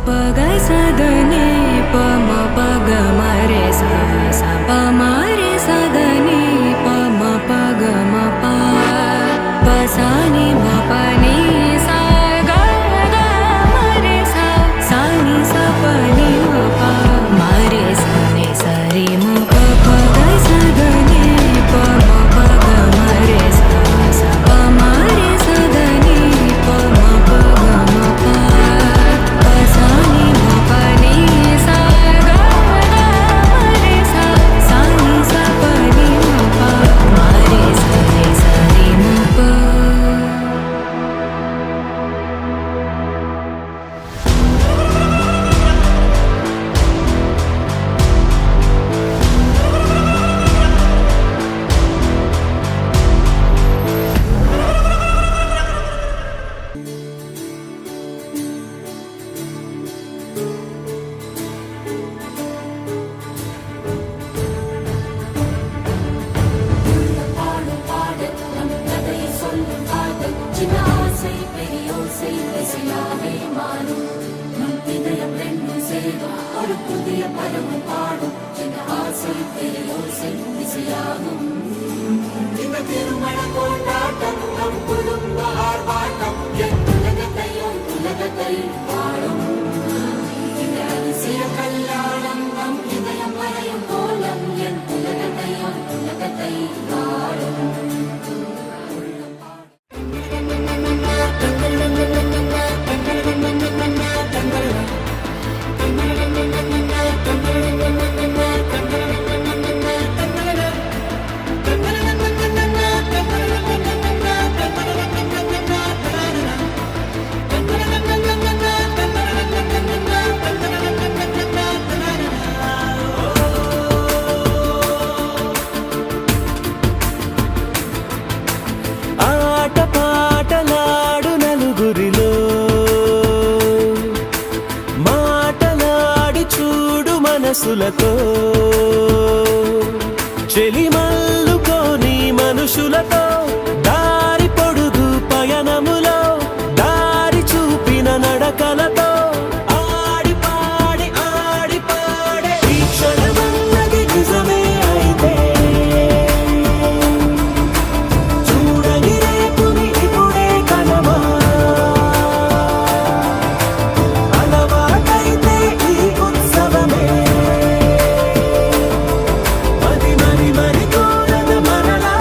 प ग स द नि प म प ग म रे सा सा प म रे सा द नि प म प ग म प प सा नि म प नि सा ग ग म रे सा सा नि सा प नि म प म रे सा नि सा रे म प प ग स द नि प म प ग म रे सा सा प म रे सा द नि प म प ग म प प सा नि म प नि सा ग ग म रे सा सा नि सा प नि म प म रे सा रे सा रे म प பாடும் பாடல் நம் கதையை சொல்லும் காதல் சின்ன ஆசை பெரியோசை இசையாவே மாறும் நம் இதயம் ரெண்டும் சேரும் ஒரு புதிய பருவம் பாடும் சின்ன ஆசை பெரியோசை இசையாகும் இந்த திருமண கொண்டாட்டம் நம் குடும்ப ஆர்ப்பாட்டம் என் உலகத்தை வாழும் இந்த அதிசய கல்யாணம் நம் இதயம் வரையும் கோலம் என் உலகத்தை வாழும் ఆట పాటలాడు నలుగురిలో మాటలాడి చూడు మనసులతో చెలిమల్లుకోని మనుషులతో దారి పొడుగు పయనములో దారి చూపిన నడకలతో ఆడి పాడే ఈ క్షణమన్నది నిజమే అయితే చూడని రేపుని ఇప్పుడే కనమా అలవాటైతే ఈ ఉత్సవమే మరి కోరద మరలా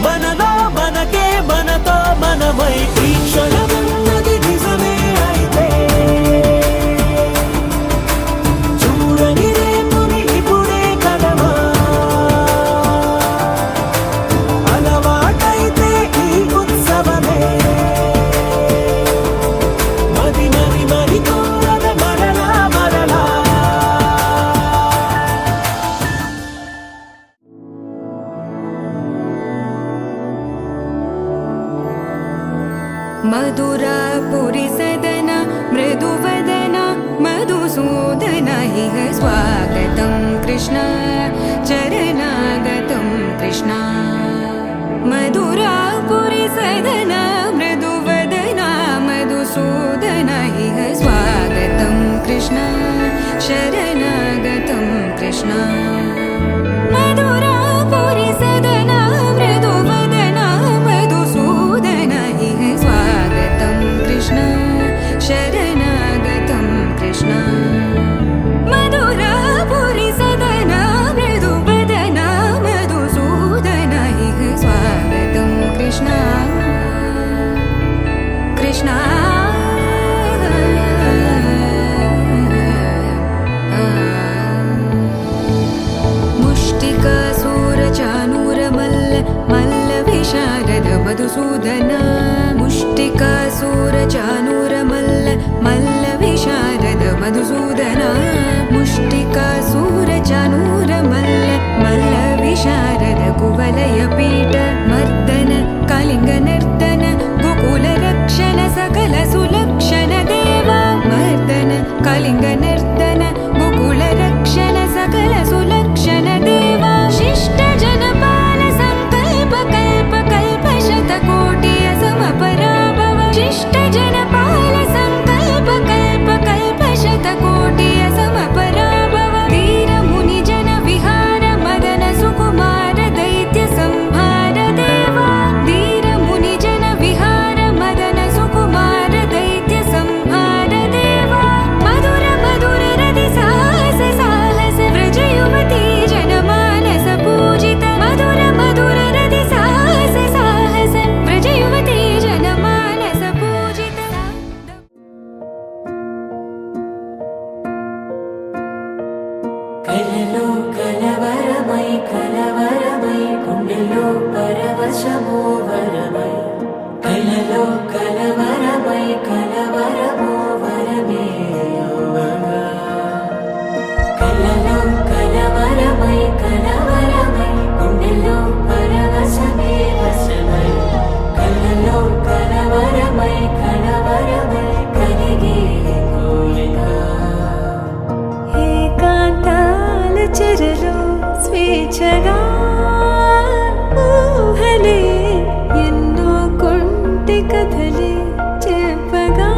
మనలో మనకే మనతో మనమై ఈ క్షణమన్నది నిజమే అయితే చూడని రేపుని ఇప్పుడే కలవా అలవాటైతే ఈ ఉత్సవమే మరి మరి మరి కోరద మరలా మరలా मधुरापुरी सदन मृदुवदन मधुसूदन इह स्वागतं कृष्ण चरणागतं कृष्ण मधुरापुरी सदन मृदुवदन मधुसूदन इह स्वागतं कृष्ण शरणागतं कृष्ण मधुरापुरी सदन मृदुवदन मधुसूदन इह स्वागतं कृष्ण शरणागतं कृष्ण मधुरापुरी सदन मृदुवदन मधुसूदन इह स्वागतं कृष्ण कृष्ण मुष्टिकासूरचानूरमल्ल मल्लविशारद मधुसूदन मुष्टिकासूरचानूरमल्ल मल्लविशारद मधुसूदन मुष्टिकासूरचानूरमल्ल मल्लविशारद कुवलयपीठ मर्दन कलिङ्गनर्तन गोकुलरक्षण सकल सुलक्षण देवा मर्दन कलिङ्गनर्तन गोकुलरक्षण सकल सुलक्षण देवा शिष्ट जनपाल संकल्प कल्प कल्प शतकोटि असमपराभव शिष्ट जनपाल संकल्प कल्प कल्प शतकोटि असमपराभव वीर मुनि जन विहार मदन सुकुमार दैत्य संहार देवा वीर मुनि जन विहार मदन सुकुमार दैत्य संहार देवा मधुर मधुर रति साहस साहस व्रज युवती जनमानस पूजित मधुर मधुर रति साहस साहस व्रज युवती जनमानस पूजित కలలో కలవరమై గుండెలో పరవశమో వరమై కలలో కలవరమై కలవరమో వరమే యోగగా కలలో కలవరమై గుండెలో పరవశమే వశమై కలలో కలవరమై కలిగే కోరిక ఏకాంతాల చెరలో స్వేచ్ఛగా ఊహలే ఎన్నో కొంటె కథలే చెప్పగా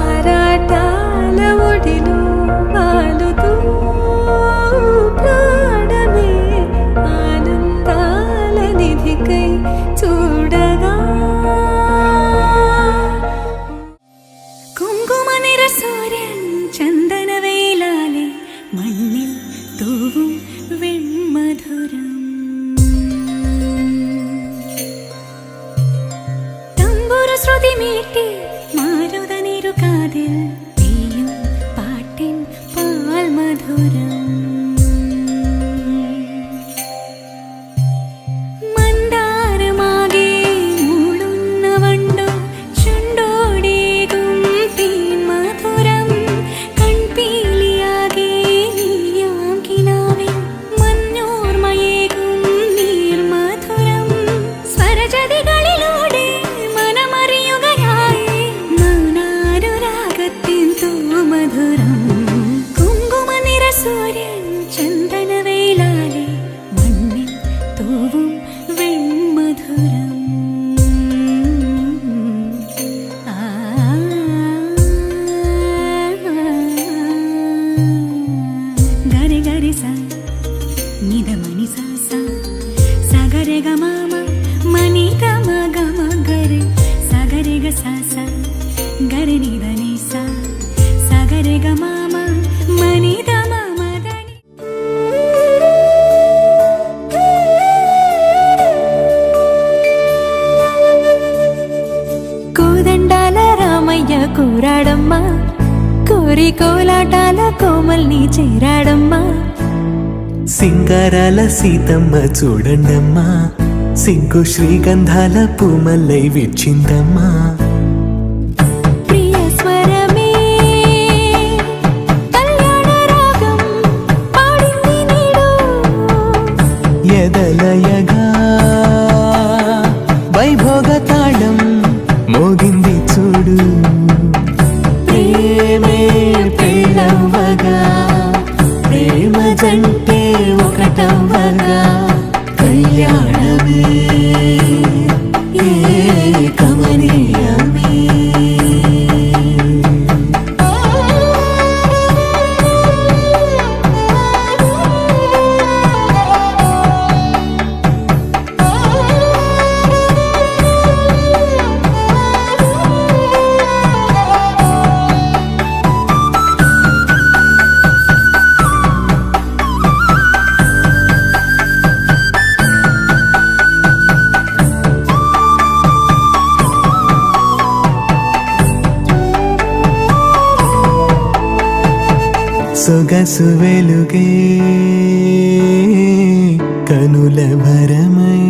ఆరాటాల ఒడిలో వాలుతూ ప్రాణమే ఆనందాల నిధికై చూడగా കുങ്കുമനിറ സൂര്യൻ ചന്ദനവേലാലെ മണ്ണിൽ തൂവും വെൺമധുരം തമ്പുരു ശ്രുതി മീട്ടി മാരുതനിരു കാതിൽ പെയ്യും പാട്ടിൻ പാൽ മധുരം മന്ദാരമാകെ മൂളുന്ന വണ്ടു ചുണ്ടോടേകും തീൻ മധുരം കൺപീലിയാകെ നീയാം കിനാവിൽ മഞ്ഞോർമയേകും നീർ മധുരം സ്വരജതികളിലൂടെ മനമറിയുകയായി മൗനാനുരാഗത്തിൻ തൂമധുരം കുങ്കുമനിറ സൂര്യൻ ചന്ദനവേലാലെ മണ്ണിൽ തൂവും വെൺമധുരം గరి గరి స నిద మని స స సగరె గ మామ మని గ మ గ మ గరి సగరె గ స స గరి నిద ని స సగరె గ మామ మని ద మ మ ద ని కోరాడమ్మా కోరి కోలాటాల కోమల్ని చేరాడమ్మా సింగారాల సీతమ్మ చూడండమ్మా సిగ్గు శ్రీగంధాల పూమల్లై విచ్చిందమ్మా ప్రియ స్వరమే కళ్యాణ రాగం పాడింది నీడు ఎదలయగా వైభోగ తాళం మోగింది చూడు ప్రేమే పెళ్ళవ్వగా ప్రేమ జంటే ఒకటవ్వగా కళ్యాణమే కమనీయమే సొగసు వెలుగే కనుల భరమై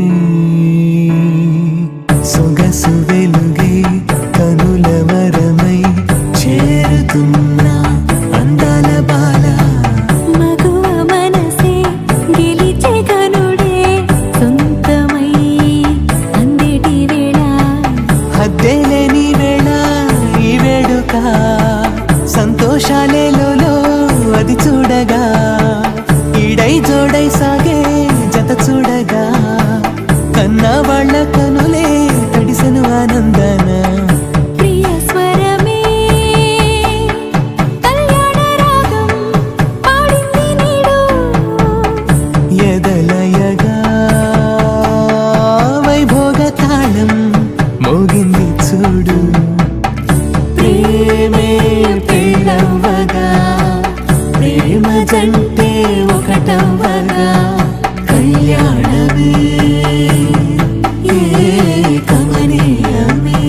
సొగసు వెలుగే కనుల వరమై చేరుతున్న అందాల బాల మగువ మనసే గెలిచే కనుడే సొంతమై అందేటి వేళ హద్దేలేని వేళ ఈ వేడుక సంతోషాలేలో అది చూడగా ఈడై జోడై సాగే జత చూడగా కన్నా వాళ్ళ కనులే తడిసెను ఆనందన ప్రియ స్వరమే కళ్యాణ రాగం పాడింది నీడు ఎదలయగా వైభోగ తాళం మోగింది చూడు ప్రేమే పెళ్ళవ్వగా ప్రేమ జంటే ఒకటవ్వగా కళ్యాణమే కమనీయమే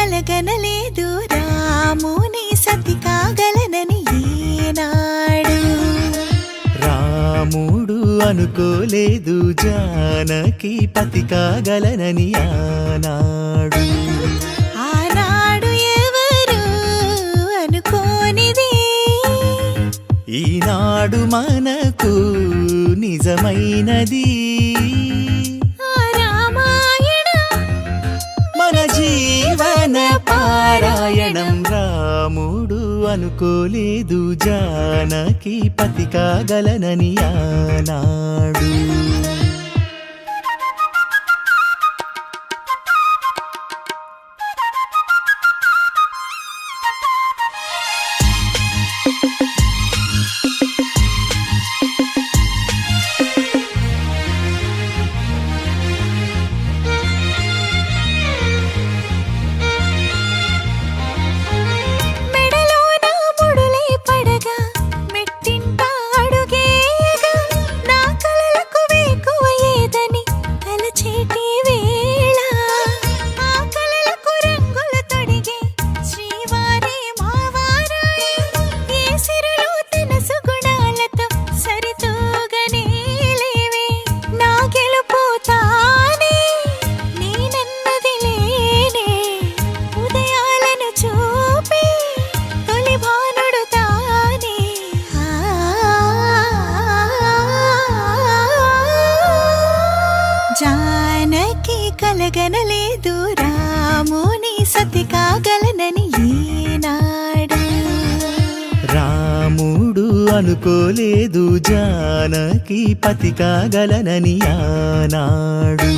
కలగనలేదు రాముని సతి కాగలనని ఏనాడు. రాముడు అనుకోలేదు జానకి పతి కాగలనని ఆనాడు. ఆనాడు ఎవరు అనుకోనిది ఈనాడు మనకు నిజమైనది. మన జీవన పారాయణం. రాముడు అనుకోలేదు జానకి పతి కాగలనని ఆనాడు. జానకి కలగనలేదు రాముని సతి కాగలనని ఈనాడు. రాముడు అనుకోలేదు జానకి పతి కాగలనని ఆనాడు.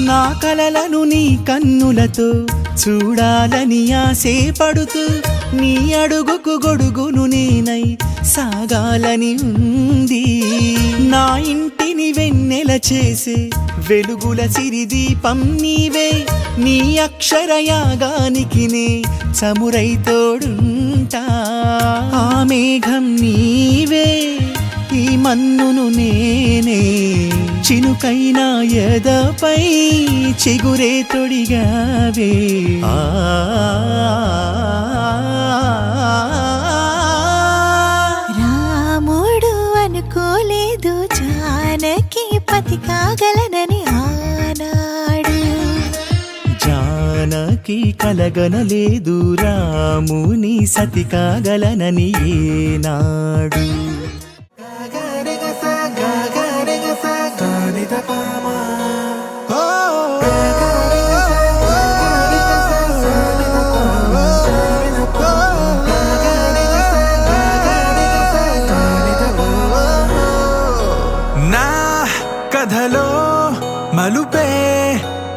నా కలలను నీ కన్నులతో చూడాలని ఆశపడుతూ నీ అడుగుకు గొడుగును నేనై సాగాలని ఉంది. నా ఇంటిని వెన్నెల చేసే వెలుగుల సిరిదీపం నీవే. నీ అక్షరయాగానికి నే చమురై తోడుంటా. ఆ మేఘం నీవే, ఈ మన్నును నేనే. చినుకైనా ఎదపై చిగురే తొడిగావే. రాముడు అనుకోలేదు జానకి పతి కాగలనని ఆనాడు. జానకి కలగనలేదు రాముని సతి కాగలనని ఏనాడు. నా కథలో మలుపే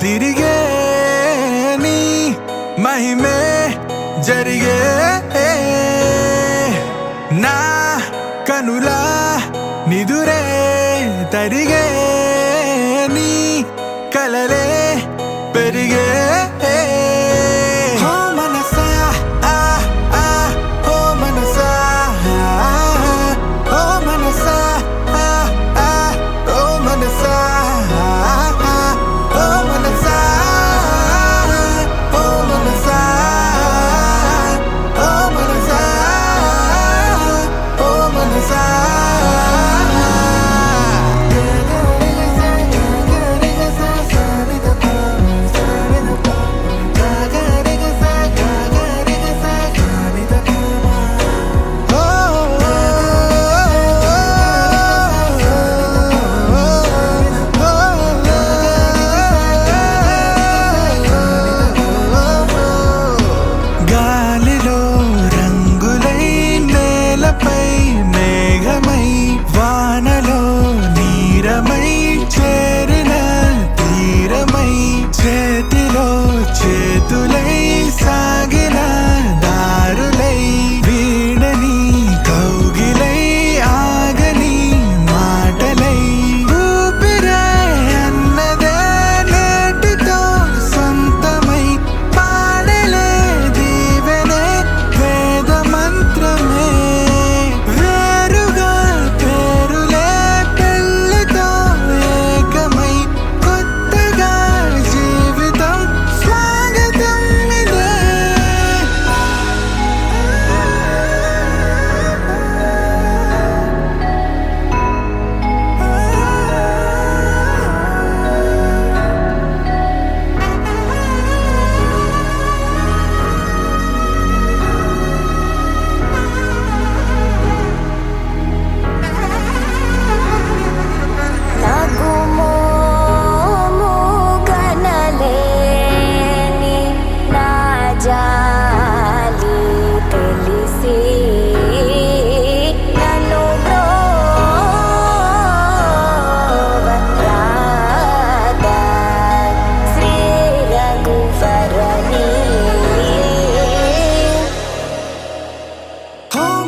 తిరిగే నీ మహిమే జరిగే. నా కనులా నిదురే తరిగే నీ కలలే పెరిగే.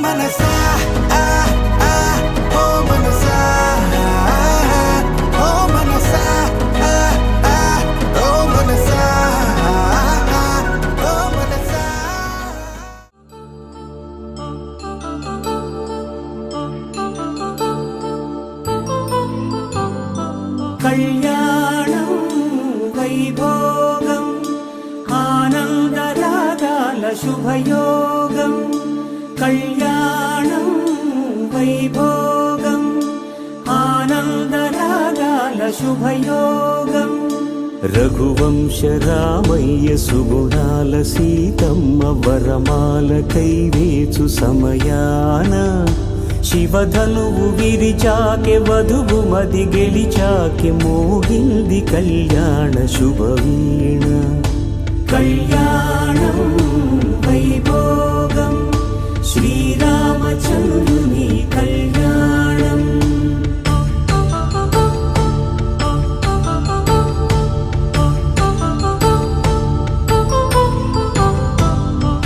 మనసా ఆ ఆ ఓ మనసా ఓ మనసా ఆ ఆ ఓ మనసా ఓ మనసా కళ్యాణం వైభోగం ఆనందరాగాల శుభయోగం కళ్యాణం వైభోగం ఆనందరాగాల శుభయోగం రఘువంశ రామయ్య సుగుణాల సీతమ్మ వరమాల కైవేచు సమయాన శివధనువు విరిచాకె వధువు మది గెలిచాకె మోగింది కళ్యాణ శుభవీణ కళ్యాణం వైభోగం శ్రీరామచంద్రుని కళ్యాణం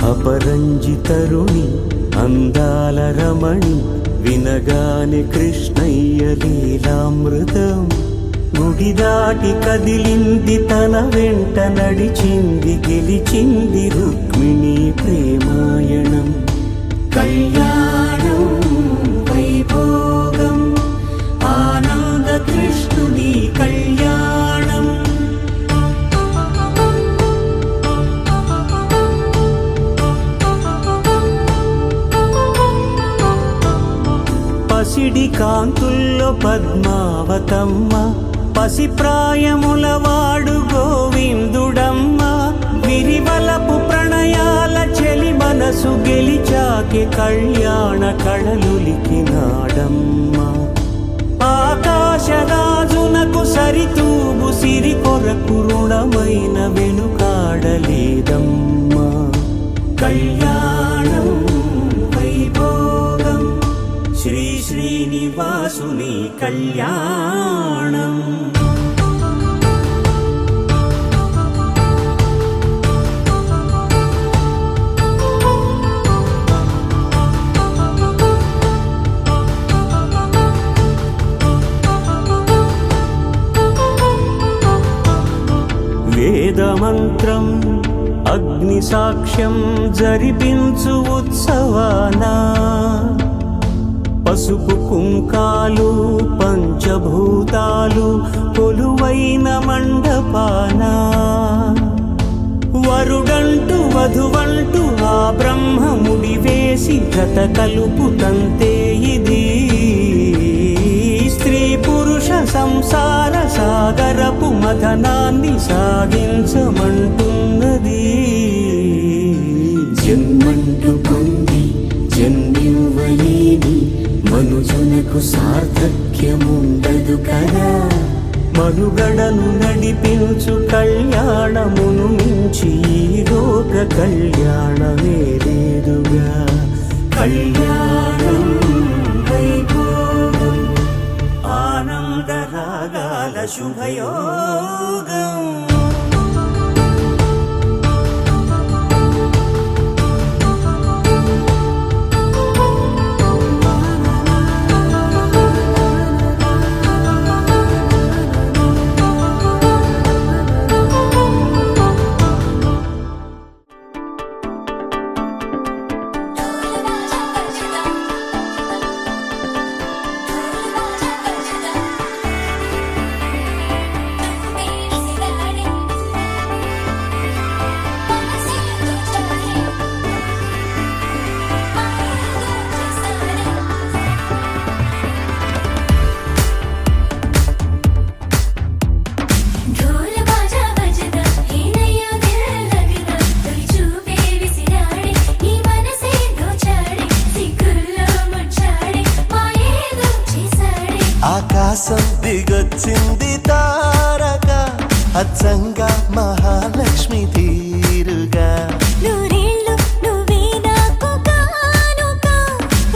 అపరంజి తరుణి అందాల రమణి వినగానే కృష్ణయ్య లీలామృతం గుడి దాటి కదిలింది తన వెంట నడిచింది గెలిచింది రుక్మిణి ప్రేమాయణం కళ్యాణం వైభోగం ఆనంద కృష్ణుని కళ్యాణం పసిడి కాంతుల్లో పద్మావతమ్మ పసిప్రాయముల వాడు గోవిందుడమ్మ విరివలపు ప్రణయాల చెలి మనసు గెలిచాకే కళ్యాణ కళలులికినాడమ్మ ఆకాశరాజునకు సరితూగు సిరి కొరకు రుణమైన వెనుకాడలేదమ్మ కళ్యాణం వైభోగం శ్రీ శ్రీనివాసుని కళ్యాణం వేదమంత్రం అగ్ని సాక్ష్యం జరిపించు ఉత్సవానా పసుపు కుంకాలు పంచభూతాలు కొలువైన మండపాన వరుడంటూ వధువంటూ ఆ బ్రహ్మముడి వేసి గత కలుపు తంతే ఇది స్త్రీ పురుష సంసార సాగరపు మథనాన్ని సాగించమంటున్నది జన్మంటూ పొంది జన్మివ్వలేని మనుజునకు సార్థక్యముండదు కదా మనుగడను నడిపించు కళ్యాణమును మించి ఈ లోక కళ్యాణమే లేదుగా కళ్యాణం వైభోగం ఆనందరాగాల శుభయోగం ఆకాశం దిగొచ్చింది తారక అచ్చంగా మహాలక్ష్మి తీరుగా నూరేళ్ళు నువ్వే నాకు కానుక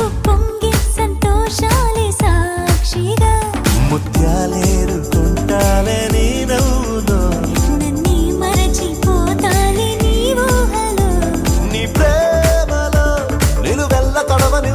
ఉప్పొంగే సంతోషాలే సాక్షిగా ముత్యాలేరుకుంటాలే నీ నవ్వులో నన్నే మరచిపోతాలే నీ ఊహలో నీ ప్రేమలో నిలువెల్ల తొడవని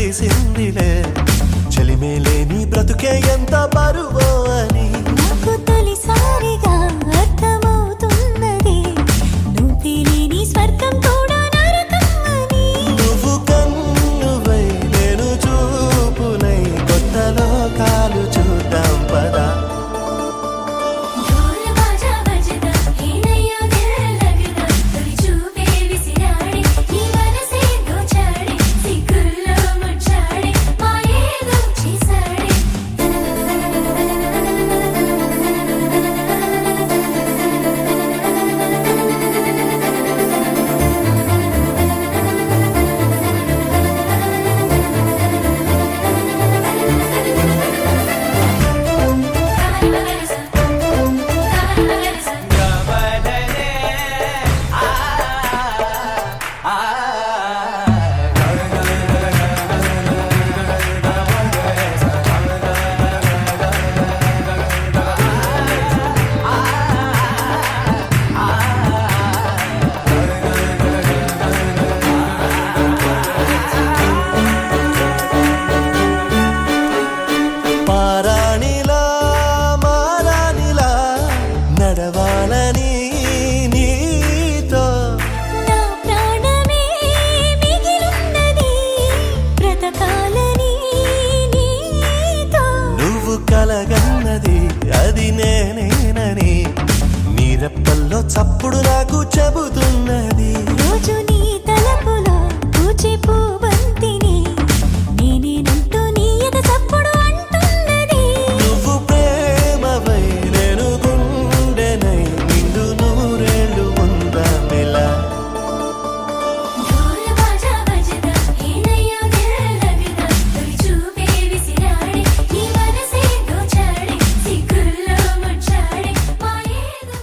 తెలిసిందిలే చెలిమేలేని బ్రతుకే ఎంత బరువో అని నాకు తొలిసారిగా అర్థమవుతున్నది నువ్వు తెలియని స్వర్గం కూడా నరకం అని నువ్వు కన్నువై నేను చూపునై కొత్త లోకాలు చూద్దాం పదా ढोल बाजा बजदा हे नैया दिल लगदा तोरी चूपे विसिराड़े नी मनसे दोचाड़े सिग्गुल्लो मुंचाड़े मायेलो चीसाड़े పారాణిలా మారాణిలా నడవాలని నీతో నా ప్రాణమే మిగిలున్నది బ్రతకాలని నీతో నువ్వు కలగన్నది అది నేనేనని నీరెప్పల్లో చప్పుడు నాకు చెబుతున్నది రోజు నీ తలపులో పూచే పూబంతిని నేనేనంటూ నీ ఎద చప్పుడు అంటున్నది నువ్వు ప్రేమవై నేను గుండెనై నిండు నూరేళ్ళు ఉందామిలా ढोल बाजा बजदा हे नैया दिल लगदा तोरी चूपे विसिराड़े नी मनसे दोचाड़े सिग्गुल्लो मुंचाड़े मायेलो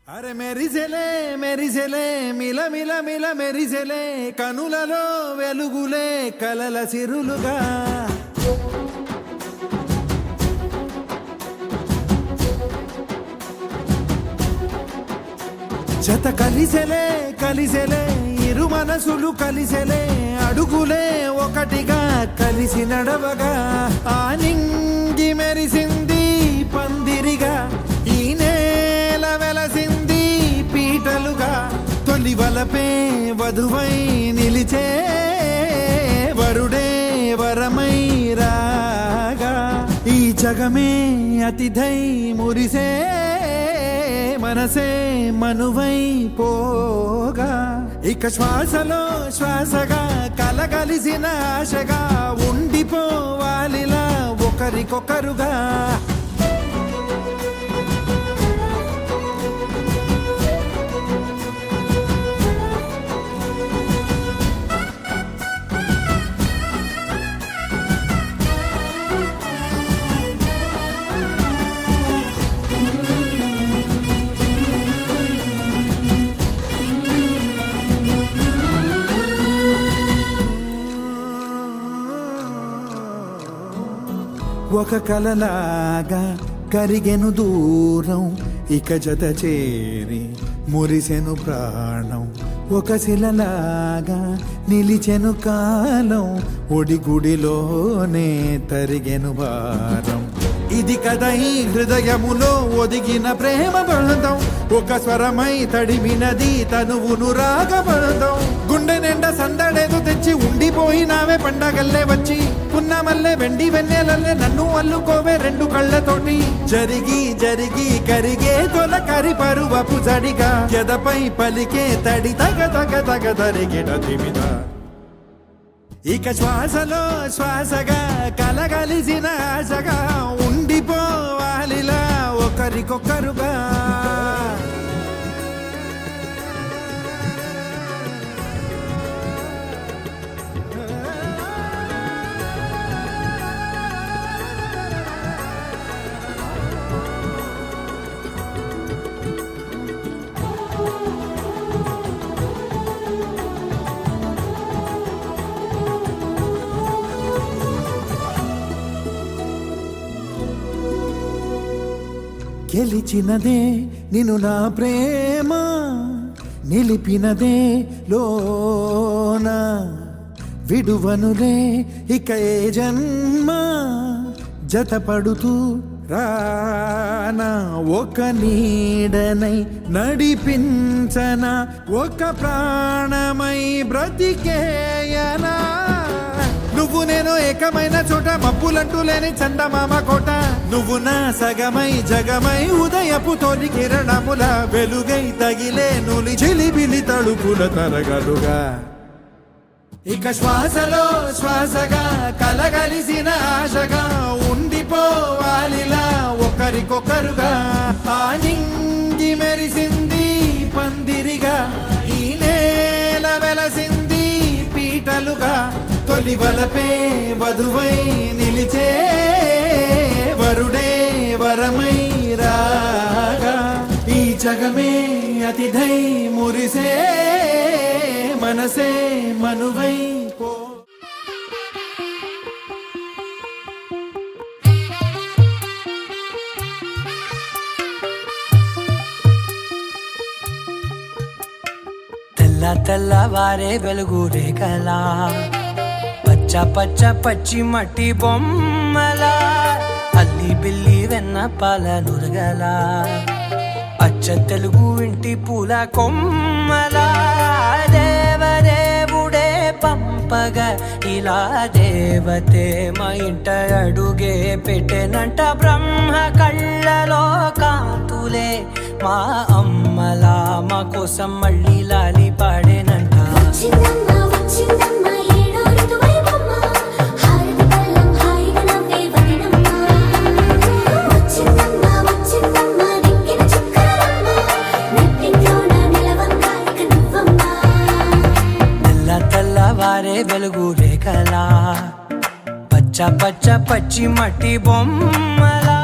అరే మెరిసెలే మెరిసెలే మిల మిల మిల మెరిసెలే కనులలో వెలుగులే కలల సిరులుగా జత కలిసెలే కలిసెలే ఇరు మనసులు కలిసెలే అడుగులే ఒకటిగా కలిసి నడవగా ఆ నింగి మెరిసింది పందిరిగా ఈ నేల వెలసింది పీటలుగా తొలి వలపే వధువై నిలిచే వరుడే వరమై రాగా ఈ జగమే అతిథై మురిసే మనసే మనువై పోగా ఇక శ్వాసలో శ్వాసగా కలగలిసిన ఆశగా ఉండిపోవాలిలా ఒకరికొకరుగా ఒక కలలాగా కరిగెను దూరం ఇక జత చేరి మురిసెను ప్రాణం ఒక శిలలాగా నిలిచెను కాలం ఒడిగుడిలోనే తరిగెను భారం ఇది కదా ఈ హృదయములో ఒదిగిన ప్రేమ బంధం ఒక స్వరమై తడిమినది తనువును రాగబంధం గుండె నిండా సందడేదో తెచ్చి ఉండిపోయినావే పండగల్లే వచ్చి పున్నమల్లే వెండి వెన్నెలల్లే నన్ను అల్లుకోవే రెండు కళ్ళతోటి జరిగి జరిగి కరిగే తొలకరి పరువపు జడిగా ఎదపై పలికే తడి తగ తగ తగ తరిగిన తిమిద ఇక శ్వాసలో శ్వాసగా కలగలిసిన ఆశగా ఉండిపోవాలిలా ఒకరికొకరుగా గెలిచినదే నిన్ను నా ప్రేమ నిలిపినదే లోన విడువనులే ఇక ఏ జన్మ జతపడుతూ రానా ఒక నీడనై నడిపించనా ఒక ప్రాణమై బ్రతికేయనా నువ్వు నేను ఏకమైన చోట మబ్బులంటూ లేని చందమామ కోట నువ్వు నా సగమై జగమై ఉదయపు తోలి కిరణముల వెలుగై తగిలే నులి చిలిబిలి తడుపుల తరగలుగా ఇక శ్వాసలో శ్వాసగా కలగలిసిన ఆశగా ఉండిపోవాలిలా ఒకరికొకరుగా ఆ నింగి మెరిసింది పందిరిగా ఈ నేల వెలసింది పీటలుగా తొలి వలపే వధువై నిలిచే వరుడే వరమై రాగా ఈ జగమే అతిథై మురిసే మనసే మనువై పో తెల్ల తెల్లవారే వెలుగు రేఖలా పచ్చ పచ్చ పచ్చి మట్టి బొమ్మలా అల్లి బిల్లి వెన్న పాల నురగలా అచ్చ తెలుగు ఇంటి పూల కొమ్మలా దేవదేవుడే పంపగా ఇలా దేవతే మా ఇంట అడుగే పెట్టెనంట బ్రహ్మ కళ్ళలో కాంతులే మా అమ్మలా మా కోసం మళ్ళీ లాలి పాడేనంట తెల్లవారే వెలుగు రేఖలా పచ్చ పచ్చ పచ్చి మట్టి బొమ్మలా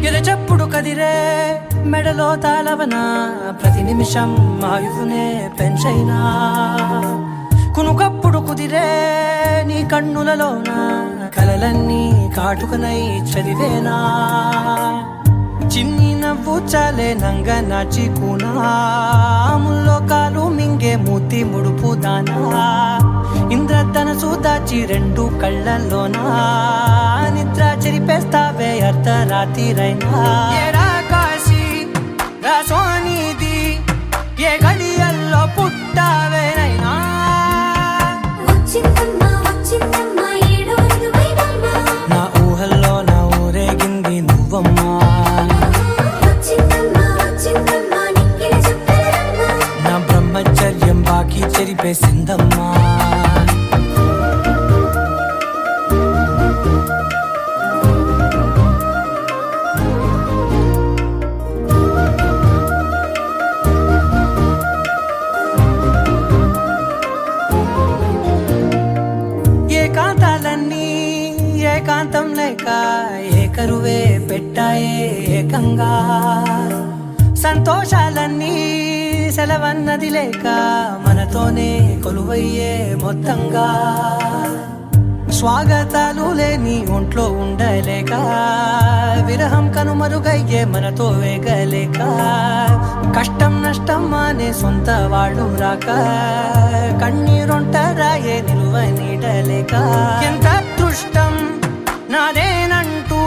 ఎరచప్పుడు కదిరే మెడలో తాళవన ప్రతి నిమిషం ఆయువునే పెంచైనా కునుకప్పుడు కుదిరే నీ కన్నులలోన కలలన్నీ కాటుకనై చదివేనా చిన్ని నవ్వు చాలే నంగ నాచి కూనాముల్లో కాలు మింగే మూతి ముడుపు దానా ఇంద్రధనసు దాచి రెండు కళ్ళల్లోనా నిద్ర చెరిపేస్తావే అర్ధరాత్రిరైనా కాశీ రాసోనిది ఏ గడియల్లో పుట్టావేనైనా నా ఊహల్లో నా ఊరేగింది నువ్వమ్మా నా బ్రహ్మచర్యం బాకీ చెరిపేసిందమ్మా ఏకాంతాలన్నీ ఏకాంతం లేక ఏకరువే పెట్టాయే ఏకంగా సంతోషాలన్నీ సెలవన్నది లేక మనతోనే కొలువయ్యే మొత్తంగా స్వాగతాలు లేని ఒంట్లో ఉండలేక విరహం కనుమరుగయ్యే మనతో వేగలేక కష్టం నష్టం అనే సొంత వాళ్ళు రాక కన్నీరొంటరాయే నిలువ నీడలేక ఎంత అదృష్టం నాదేనంటూ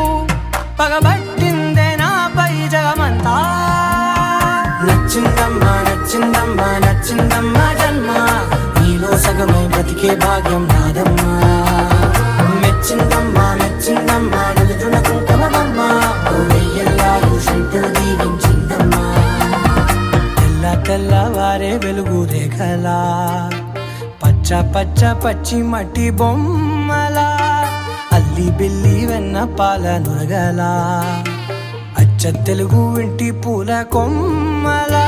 పగబట్టిందే నాపై జగమంతా నచ్చిందమ్మా నచ్చిందమ్మా నచ్చిందమ్మా జన్మ నీలో సగమై బ్రతికే భాగ్యం నాదమ్మా మెచ్చిందమ్మా మెచ్చిందమ్మా నలుదున కుంకుమమ్మా వెయ్యల్లాలు శంకరు దీవించిందమ్మా తెల్ల తెల్లవారే వెలుగు రేఖలా పచ్చ పచ్చ పచ్చి మట్టి బొమ్మలా అల్లి బిల్లి వెన్న పాల నురగలా అచ్చ తెలుగు ఇంటి పూల కొమ్మలా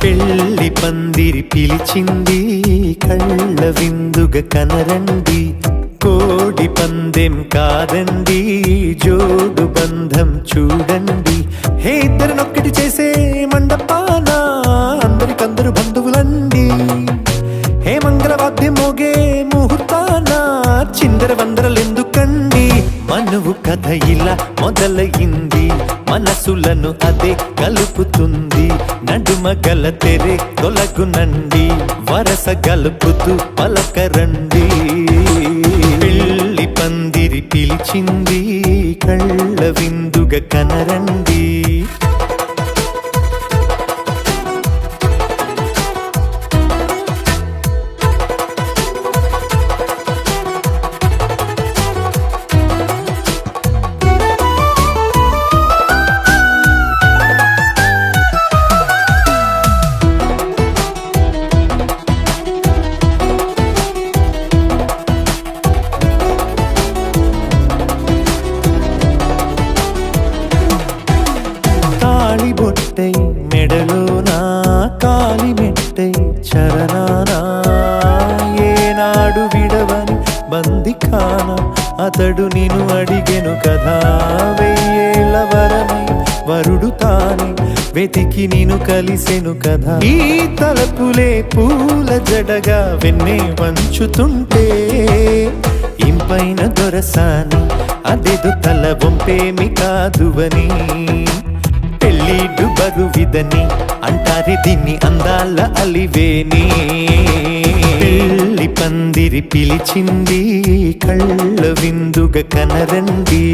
పెళ్లి పందిరి పిలిచింది కళ్ళ విందుగా కనరండి కోడి పందెం కాదండి జోడు బంధం చూడండి హే ఇద్దరినొక్కటి చేసే మండపాన అందరికందరు బంధువులన్నీ చిందర వందరలెందుకండి మనువు కథ ఇలా మొదలయింది మనసులను అదే కలుపుతుంది నడుమ గల తెరే తొలగునండి వరస గలుపుతూ పలకరండి పెళ్లి పందిరి పిలిచింది కళ్ళ విందుగా కనరండి బొట్టై మెడలోనా కాలి మెట్టై చరణానా ఏనాడు విడవని బందిఖాన అతడు నిన్ను అడిగెను కదా వెయ్యేళ్ళ వరమై వరుడు తానే వెతికి నిన్ను కలిసెను కదా ఈ తలపులే పూల జడగా వెన్నే వంచుతుంటే ఇంపైన దొరసాని అదేదో తల వంపేమి కాదువని పెళ్ళిడు బరువిదని అంటారే దీన్ని అందాల అలివేని పెళ్లి పందిరి పిలిచింది కళ్ళ విందుగా కనరండి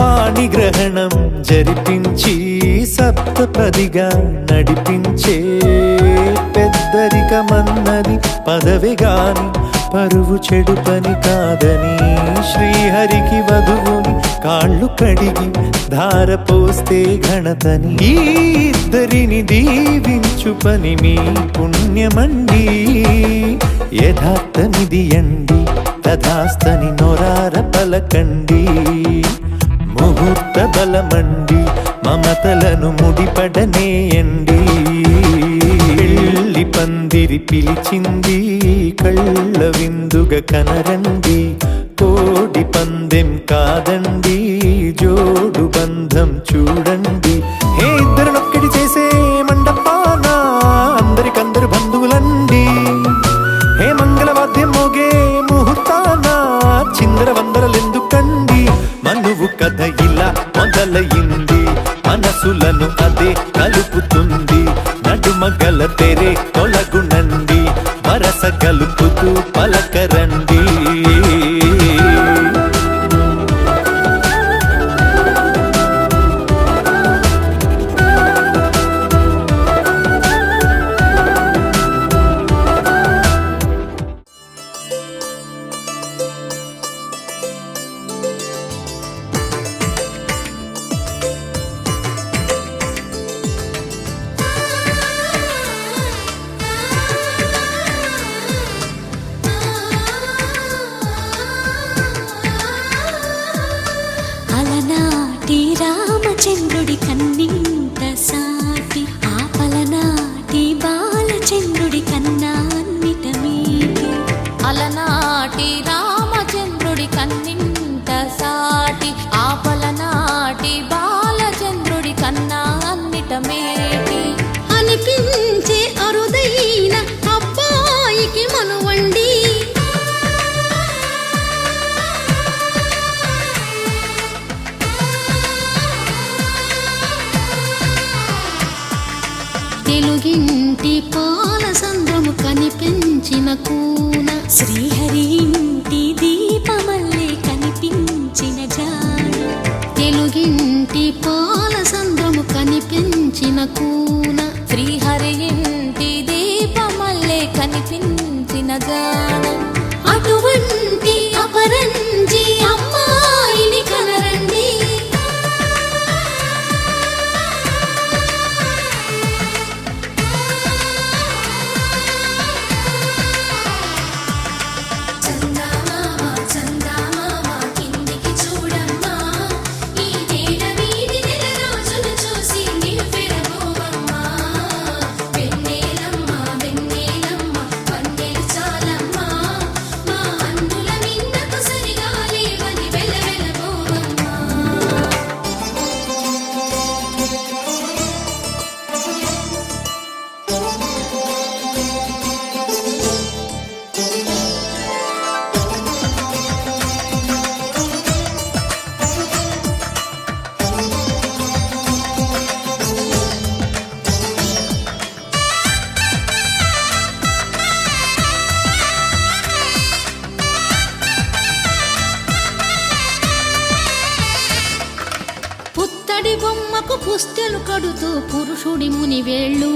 పాణిగ్రహణం జరిపించి సప్తపదిగా నడిపించే పెద్దరికమన్నది పదవి గాని పరువు చెడు పని కాదని శ్రీహరికి వధువుని కాళ్ళు కడిగి ధార పోస్తే ఘనతని ఈ ఇద్దరిని దీవించు పని మీ పుణ్యమండి యథార్థమిది అండి తథాస్తని నొరార పలకండి ముహూర్త బలమండి మమతలను ముడిపడనేయండి పెళ్లి పందిరి పిలిచింది కళ్ళ విందుగా కనరండి కోడి పందెం కాదండి జోడు బంధం చూడండి హే ఇద్దరునొక్కటి చేసే మండపాన అందరికందరు బంధువులండి హే మంగళవాద్యం మోగే ముహూర్తాన చిందర వందరలెందుకండి మనువు కథ ఇలా మొదలయింది మనసులను అదే కలుపుతుంది నడుమ గల తెరే తొలగునండి వరస కలుపుతూ పలకరండి అలనాటి రామచంద్రుడి కన్నింత సాటి ఆపలనాటి బాలచంద్రుడి కన్నా అన్నిట మీటి అలనాటి రామచంద్రుడి కన్నింత సాటి ఆపలనాటి బాలచంద్రుడి కన్నా అన్నిట మేటి అనిపించే అరుదైన అబ్బాయికి మనువండి తెలుగింటి పాల సంద్రము కనిపించిన కూన శ్రీహరి ఇంటి దీపమల్లే కనిపించిన జాన తెలుగింటి పాల సంద్రము కనిపించిన కూన శ్రీహరి ఇంటి దీపమల్లే జాడం అటువంటి అపరంజి అమ్మాయిని కనరండి. చందమామ చందమామ కిందికి చూడమ్మా, ఈ నేల వీధి నెల రోజులు చూసి నివ్వెరపోవమ్మా. వెన్నెలమ్మ వెన్నెలమ్మ వన్నెలు చాలమ్మా, మా అందుల మిన్నకు సరిగా లేవని వెలవెలబోవమ్మా. పుత్తడి బొమ్మకు పుస్తెలు కడుతూ పురుషుడి ముని వేళ్ళు,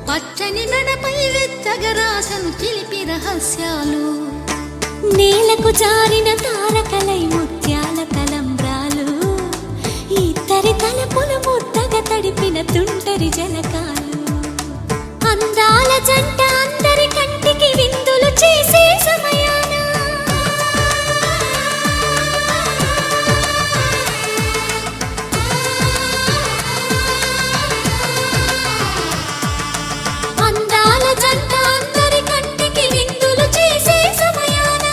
పచ్చని నడపై వెచ్చగరాసను చిలిపి రహస్యాలు. నేలకు జారిన తారకలై ముత్యాల తలంబ్రాలు, ఇద్దరి తలపులు ముద్దగా తడిపిన తుంటరి జలకాలు. అందాల జంట అందరి కంటికి విందులు చేసే సమయాన అందాల జంట అందరి కంటికి విందులు చేసే సమయాన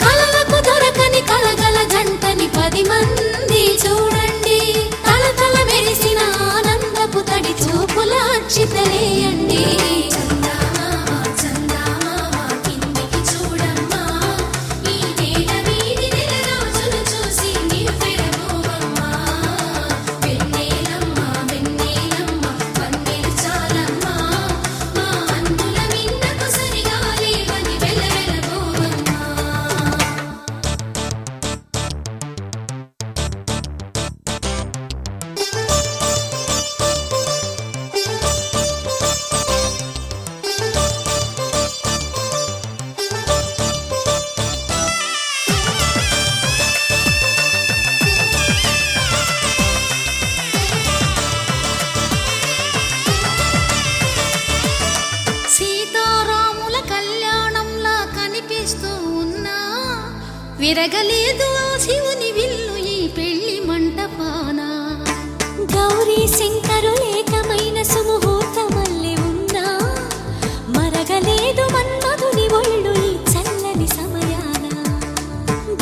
కలలకు దొరకని కలగల జంటని 10 మంది చూడండి. తలతల మెరిసిన ఆనందపు తడి చూపుల అక్షితలేయండి. చందమామ చందమామ కిందికి చూడమ్మా, ఈ నేల వీధి నెల రోజులు చూసి నివ్వెరపోవమ్మా. వెన్నెలమ్మ వెన్నెలమ్మ వన్నెలు చాలమ్మా, మా అందుల మిన్నకు సరిగా లేవని వెలవెలబోవమ్మా. సీతారాముల కళ్యాణంలా కనిపిస్తూ ఉన్నా, విరగలేదు ఆ శివుని విల్లు ఈ పెళ్లి మంటపాన. గౌరీ శంకరులేకమైన సుముహూర్తమల్లె ఉన్నా, మరగలేదు మన్మధుని ఒళ్ళు ఈ చల్లని సమయాన.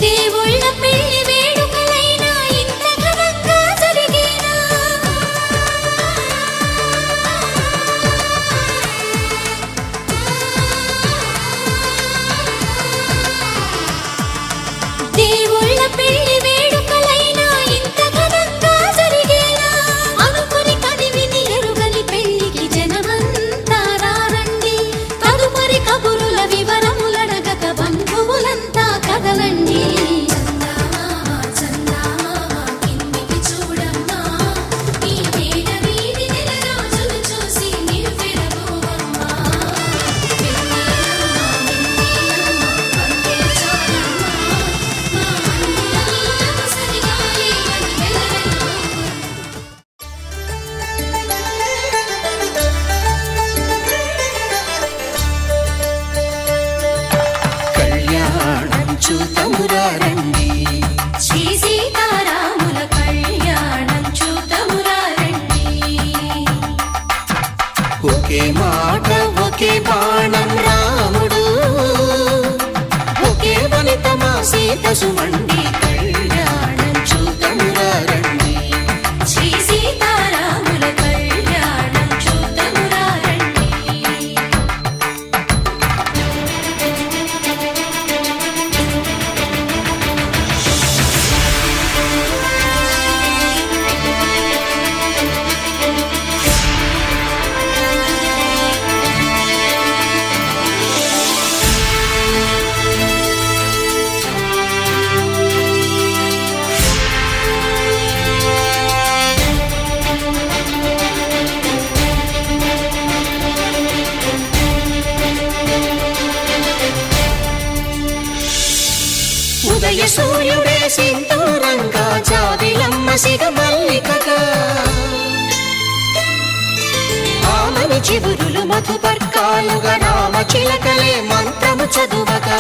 దేవుళ్ళ పెళ్లి వేడుకలైనా ఇంత ఘనంగా జరిగేనా? దేవుళ్ళ పెళ్లి వేడుకలైనా ఇంత ఘనంగా జరిగేనా? అనుకుని కనివిని ఎరుగని పెళ్లికి జనమంతా రారండి. తదుపరి కబురుల వివరములడగక బంధువులంతా కదలండి. చందమామ చందమామ కిందికి చూడమ్మా, ఈ నేల వీధి నెల రోజులు చూసి నివ్వెరపోవమ్మా. వెన్నెలమ్మ వెన్నెలమ్మ వన్నెలు చాలమ్మా, మా అందుల మిన్నకు సరిగా లేవని వెలవెలబోవమ్మా. కళ్యాణం చూతమురా రండి, శ్రీ సీతారాముల కళ్యాణం చూతమురా రండి. ఒకే మాట ఒకే బాణం రాముడు, ఒకే వనిత మా సీత సుమండి. కళ్యాణం చూతమురా రండి, శ్రీ సీతారాముల కళ్యాణం చూతమురా రండి. సిగ మల్లికగా ఆమని చిగురులు మధుపర్కాలుగా రామ చిలకలే మంత్రము చదువగా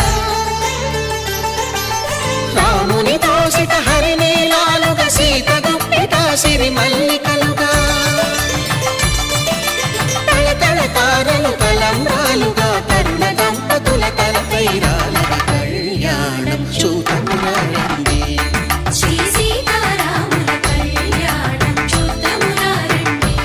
రాముని దోసిట హరినీలాలుగా సీత గుప్పిట సిరి మల్లికలుగా తళతళ తారలు తలంబ్రాలుగా తరుణ దంపతుల తలపైరాలుగా కళ్యాణం చూతమురారండి శ్రీ సీతారాముల కళ్యాణం చూద్దామురా రండి.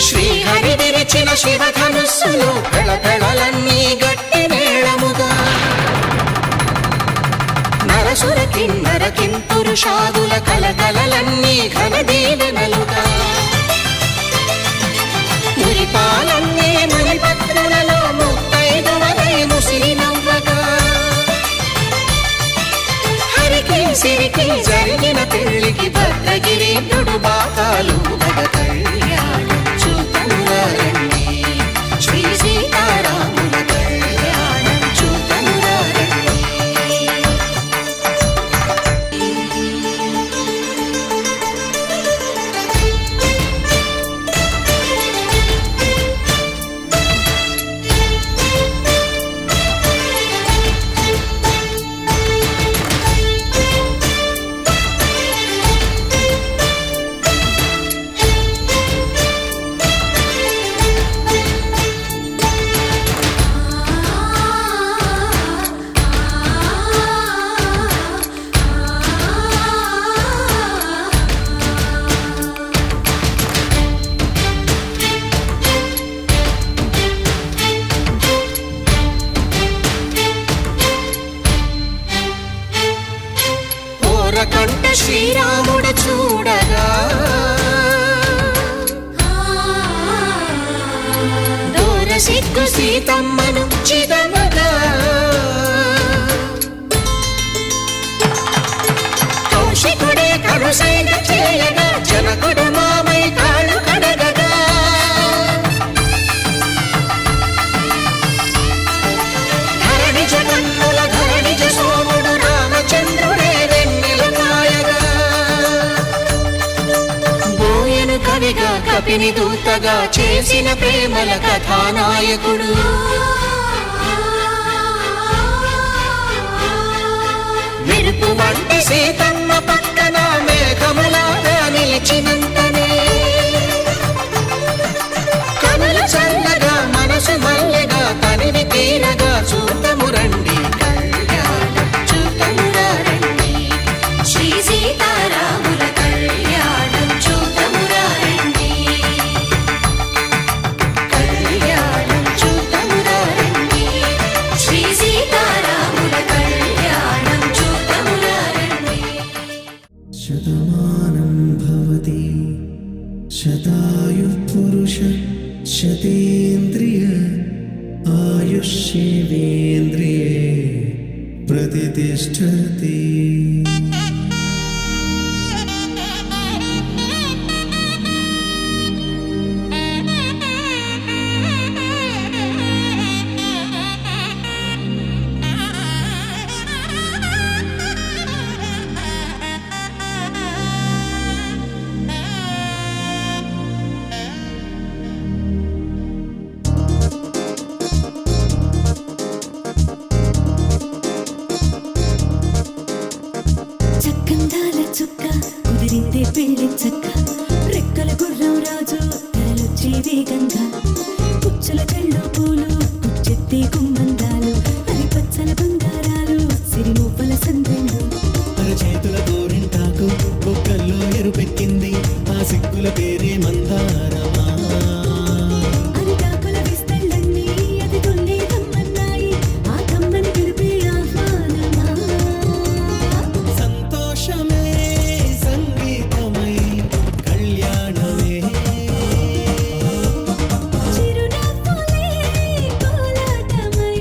శ్రీహరి విరిచిన శివధనుస్సులు పెళపెళలన్నీ గట్టి మేళముగా నరసుర కిన్నర కింపురుషాదుల కలకలలన్నీ ఘన దీవెనలుగా మురిపాలన్నీ మునిపత్రులలో ముత్తైదువలై ముసిరి నవ్వగా హరికి సిరికి జరిగిన పెళ్లికి భద్రగిరీంద్రుడు బాకాలు గద కళ్యాణం చూతమురారండి శ్రీ సీతారాముల కళ్యాణం చూతమురారండి కంట శ్రీరాముడు చూడగా దూర సిగ్గు సీతమ్మను చిదమగా కౌశికుడే కరుసైన చేయగా జనకుడు మామై కాళ్ళు కడగగా ధరణి జగన్నుల ధరణిజ సోముడు రామచంద్రుడే కవిగా కపిని దూతగా చేసిన ప్రేమల కథానాయకుడు మెరుపు వంటి సీతమ్మ పక్కన మేఘములాగా నిలిచినంతనే కనుల చల్లగా మనసు మల్లెగా తనివి తీరగా చూతమురండి కళ్యాణం చూతమురారండి శ్రీ సీతారాముల కళ్యాణం చూద్దామురా రండి. కళ్యాణం చూతమురారండి శ్రీ సీతారాముల కళ్యాణం చూద్దామురా రండి. శతమానం భవతి శతాయుః పురుష శతేంద్రియ ఆయుష్యేవేంద్రియే ప్రతిష్టతి. చక్కందాల చుక్క కుదిరిందే పెళ్లి చక్క రెక్కల గుర్రం రాజు తరలొచ్చే వేగంగా కుచ్చుల చెళ్ళు పూలు కుచ్చెత్తే కుమ్మందాలు అరి పచ్చల బంగారాలు సిరిమూపల సందెళ్ళు చేతుల గోరింటాకు బొక్కల్లో ఎరుపెక్కింది ఆ సిగ్గుల పేరే మందారమా. అరిటాకుల విస్తళ్ళన్నీ అది కొల్లే కమ్మన్నాయి ఆ కమ్మని పిలిపే ఆహ్వానమా. సంతోషమే సంగీతమై కళ్యాణమే చిరునవ్వులే కోలాటమై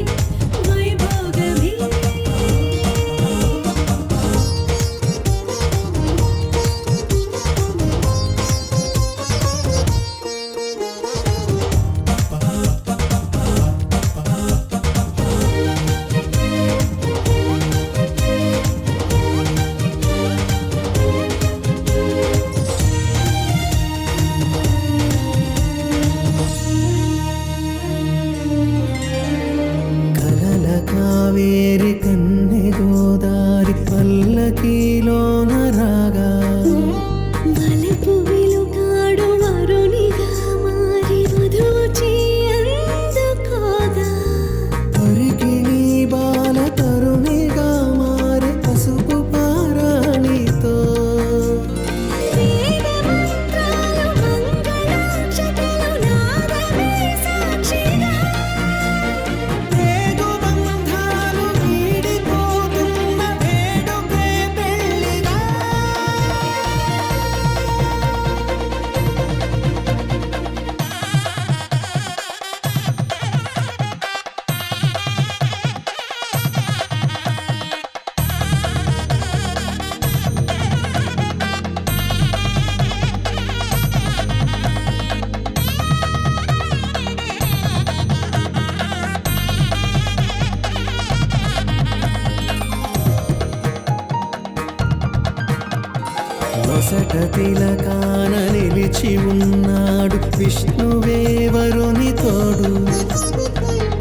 నొసట తిలకాన నిలిచి ఉన్నాడు విష్ణువే వరుని తోడు.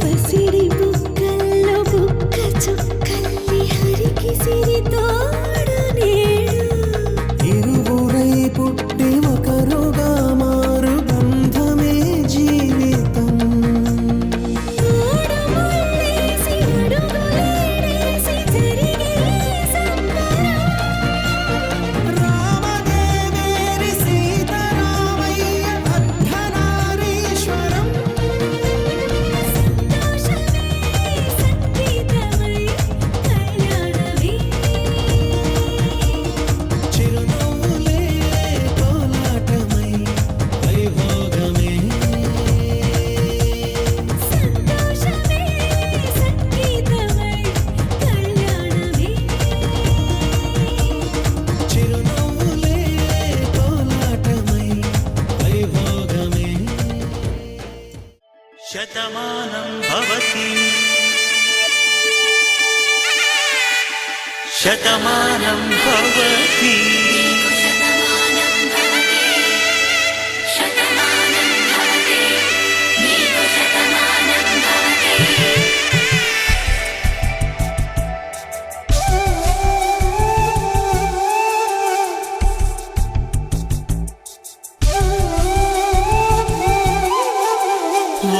పసిడి బుక్కల్లో బుక్క చుక్కల్లి హరికి సిరి తోడు నేడు. ఇరువురై పుట్టి ఒకరుగా మారు బంధమే జీవితం. మూడు ముళ్ళేసి అడుగులేసి జరిగే సంబరం. రామదేవేరి సీతారామయ్య అర్ధనారీశ్వరం. సంతోషమే సంగీతమై కళ్యాణమే. చిరునవ్వులే కోలాటమై వైభోగమే. సంతోషమే సంగీతమై కళ్యాణమే. చిరునవ్వులే కోలాటమై వైభోగమే. శతమానం భవతి శతమానం భవతి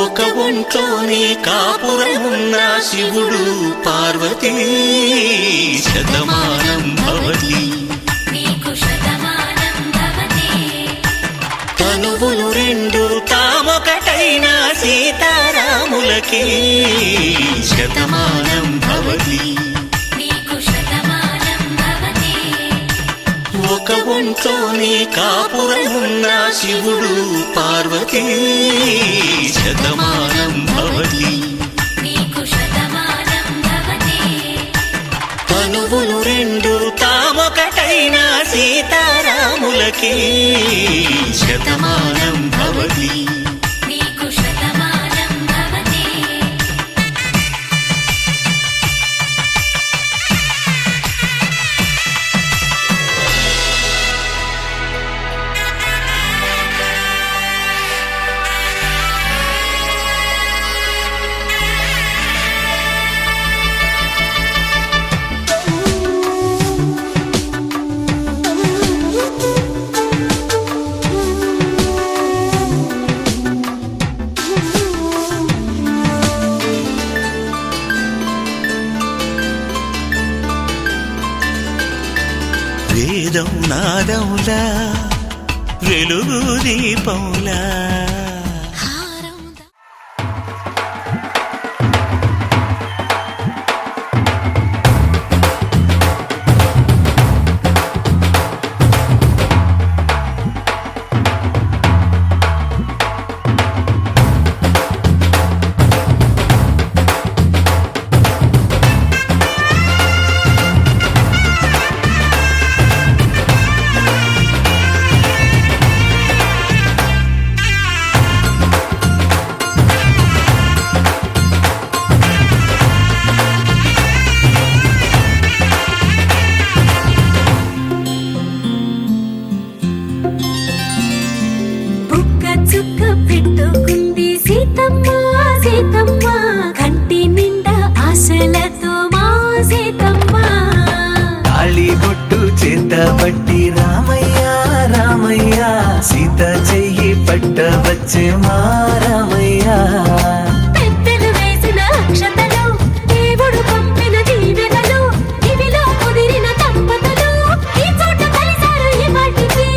ఒక ఒంట్లోనే కాపురమున్న శివుడు పార్వతీ శతమానం భవతి తనువులు రెండు తామొకటైన సీతారాములకి శతమానం భవతి ఒక ఒంట్లోనే కాపురమున్న శివుడు పార్వతీ శతమానం భవతి తనువులు రెండు తామొకటైన సీతారాములకి శతమానం భవతి వేదం నాదములా వెలుగు దీపములా బుక్క చుక్క పెట్టుకుంది సీతమ్మ సీతమ్మ కంటి నిండా ఆశలతో మా సీతమ్మ. తాళి బొట్టు చేత పట్టి రామయ్య రామయ్య సీత చెయ్యి పట్ట వచ్చే మా రామయ్య. పెద్దలు వేసిన అక్షతలు దేవుడు పంపిన దీవెనలు ఇవిలో కుదిరిన దంపతులు ఈ చోట కలిసారు ఈ వాటికి.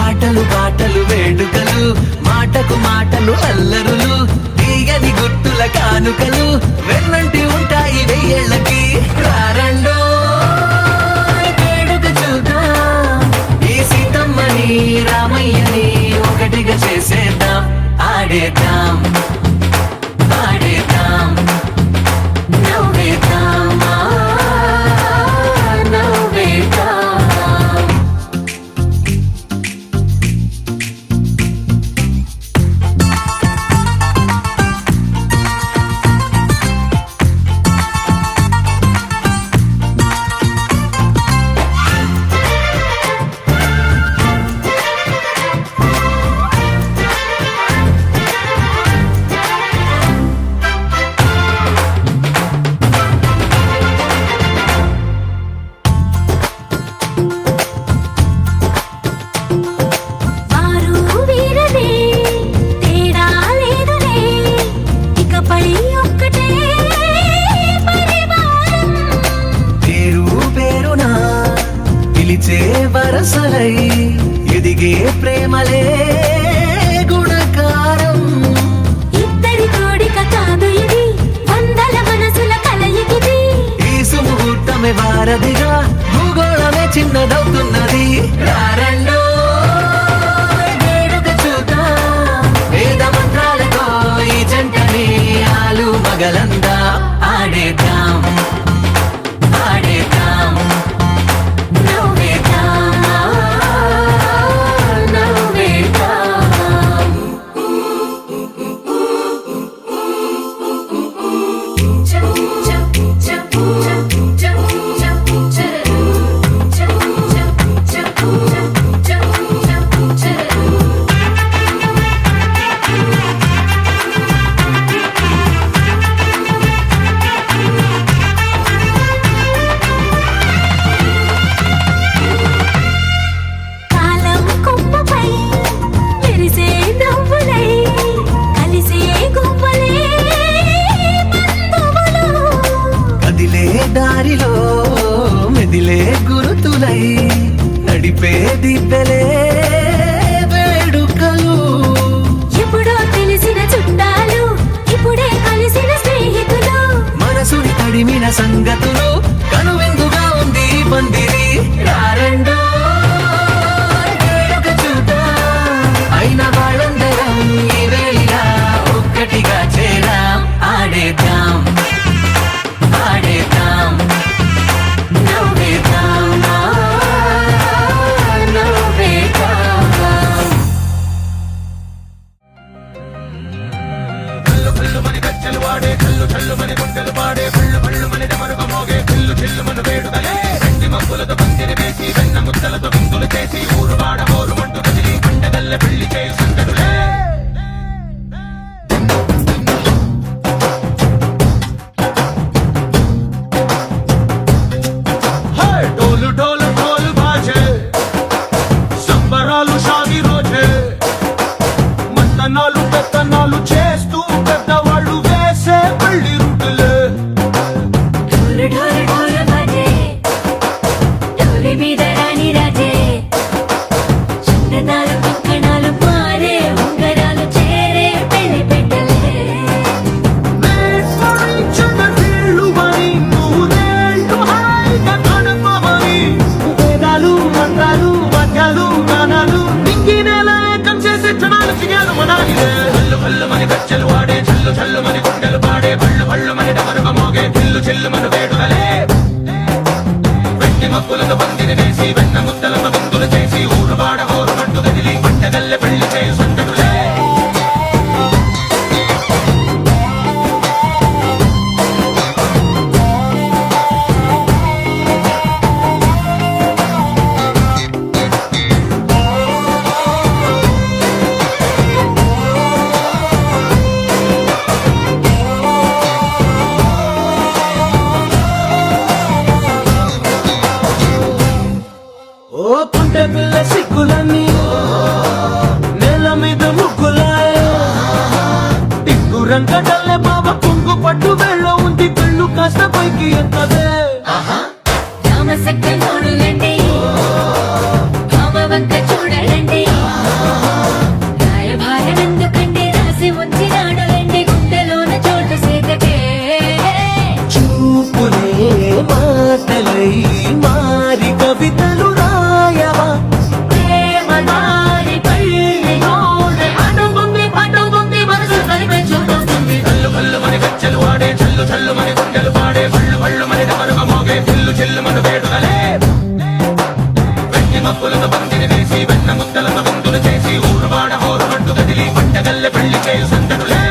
ఆటలు పాటలు వేడుకలు మాటకు మాటలు అల్లరులు తీయని గుర్తుల కానుకలు వెన్నంటి ఉంటాయి వెయ్యేళ్ళకి. రారండో వేడుక చూద్దాం ఈ సీతమ్మని రామయ్యని ఒకటిగా చేసేద్దాం ఆడేద్దాం పాడేద్దాం నవ్వేద్దాం నవ్వేద్దాం. పెరిగే ప్రేమలే గుణకారం. ఇద్దరి కోడిక కాదు ఇది, వందల మనసుల కలయికిది. ఈ సుముహూర్తమే వారధిగా, భూగోళమే చిన్నదవుతున్నది. రారండో వేడుక చూద్దాం, వేద మంత్రాలతో ఈ జంటని ఆలు మగలందా ఆడేద్దాం ఆడేద్దాం నవ్వేద్దాం, నవ్వేద్దాం. కాలం కొమ్మపై మెరిసే నవ్వులై, కలిసే గువ్వలే బంధువులు. కదిలే దారిలో మెదిలే గురుతులై, నడిపే దిబ్బెలే వేడుకలు. ఎప్పుడో తెలిసిన చుట్టాలు, ఇప్పుడే కలిసిన స్నేహితులు. మనసుని తడిమిన సంగతులు, కనువిందుగా ఉంది ఈ పందిరి. రారండో వేడుక చూద్దాం, అయిన వాళ్ళందరం ఈ వేళ ఒక్కటిగా చేరాం. ఆడేద్దాం ఆడేద్దాం నవ్వేద్దాం, నవ్వేద్దాం. డోలు డోలు ఢోలు బాజే, సంబరాలు షాది రోజే, మంతనాలు పెత్తనాలు చేస్తూ పెద్దవాళ్ళు వేసే పెళ్లి రూటులే. ఢోలు ఢోలు ఢోలు బాజే, డోలి మీద రాణి రాజే. చందనాలు కంకణాలు మారే, ఉంగరాలు చేరే పెళ్లి పెట్టలే. మేల్కొల్చిన వీళ్ళువని, నూరేళ్ళు హాయిగా గడపమని, వేదాలు మంత్రాలు వాద్యాలు గానాలు నింగినేల ఏకం చేసే క్షణాలు చిగారు మనాలిలే. హల్లు హల్లు మని గజ్జలు వాడే, చల్లు చల్లు మని గుండెలు పాడే, బళ్ళు బళ్ళు మని డమరుగ మోగే, చిల్లు చిల్లు మన వేడుకలే. వెండి మబ్బులతో పందిరి వేసి, వెన్న ముద్దలతో విందులు చేసి, ఊరువాడ హోరు మట్టు కదిలి పంటగల్లె పెళ్లి చేయు సందడులే. ఓ పుంటె పిల్ల సిక్కులన్నీ నేల మీద ముగ్గులాయ, టిక్కు రంగడల్లే బాబ కుంగు పట్టు వెళ్ళ ఉంది, కళ్ళు కాస్త పైకి ఎత్తదే. రామసక్క నోడులండి, భామవంక చూడలండి. రాయభారం ఎందుకండి, రాసి ఉంచినాడులండి గుండెలోన చోటు సీతకే. చూపులే మాటలై మారి కవితలు రాయవా, ప్రేమ దారి పల్లి నోడు, అడుగుంది పట్టుకుంది మనసు కలిపే చూస్తుంది. కల్లు కల్లు మని గజ్జలు వాడే, చల్లు చల్లు మని గుండెలు పాడే, బళ్ళు బళ్ళు మని డమరుగ మోగే, చిల్లు చిల్లు మన వేడుకలే. వెండి మబ్బులతో పందిరి వేసి, వెన్న ముద్దలతో విందులు చేసి, ఊరువాడ హోరు మట్టు కదిలి పంటగల్లె పెళ్లి చేయు సందడులే.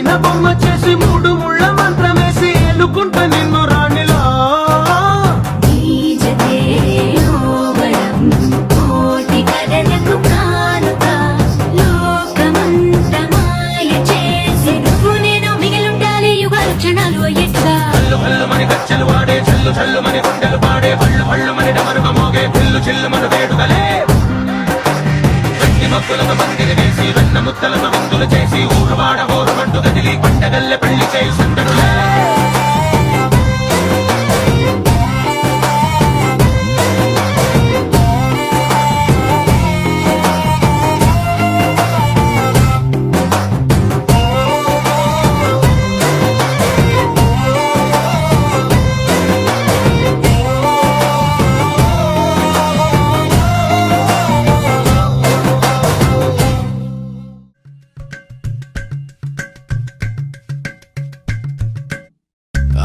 పైన బొమ్మ చేసి 3 ముళ్ళ మంత్రమేసి ఎలుకుంట నిన్ను రాణిలా కోటి కథలకు కానుక లోకమంత మాయ చేసి నువ్వు నేను మిగిలుండాలి యుగాలు క్షణాలు అయ్యేట్టుగా కళ్ళు కళ్ళుమని కచ్చలు వాడే చల్లు చల్లుమని గుండెలు పాడే పళ్ళు పళ్ళుమని డమరుగ మోగే పిల్లు చిల్లుమను వేడుకలే వెండి మక్కులకు మందిరి వేసి వెన్న ముద్దలకు విందులు చేసి ఊరువాడ ఊరుమంటూ కదిలి పండగల్లె పెళ్లి చేయి సందడులే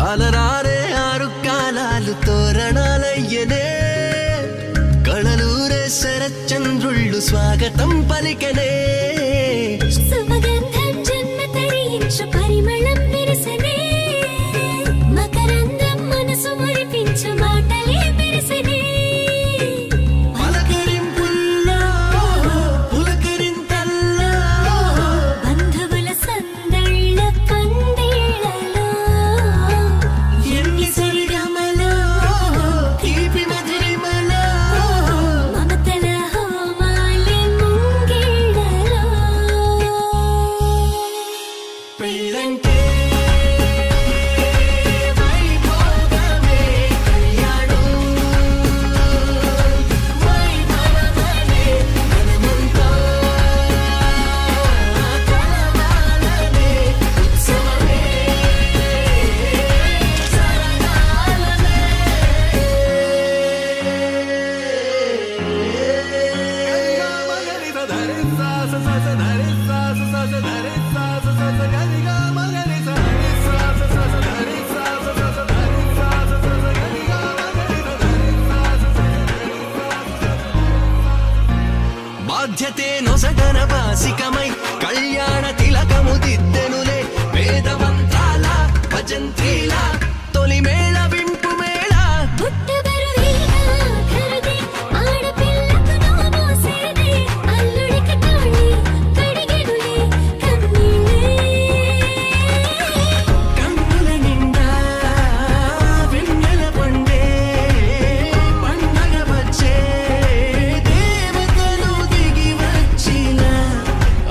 అలరారే 6 కాలాలు తోరణాలయ్యనే కళలూరే శరచంద్రుళ్ళు స్వాగతం పలికనే సుమగంధం జన్మ తరించు పరిమళం విరసనే మకరందం మనసు మురిపించు మాటలే విరసనే పలకరింపుల్లో పులకరింతల్లో బంధువుల సందళ్ళ పందిళ్ళలో ఎన్ని సరిగమలో తీపి మధురిమలో మమతల హోమాలి ముంగిళ్ళలో పెళ్ళంటే వైభోగమే కళ్యాణం వైభవమనే మనమంతా కలవాలనే ఉత్సవమే బాధ్యతే నొసగన బాసికమై కళ్యాణ తిలకము దిద్దెనులే వేదమంత్రాల భజంత్రీల తొలి మేళ వింపు మేళ పుట్టబరువేగా ధరది ఆడపిల్లకు నోమోసేది అల్లుడికి తాళి కడిగెనులే కన్నీళ్ళే కన్నుల నిండా వెన్నెల పండే పండగ వచ్చే దేవతలు దిగి వచ్చిన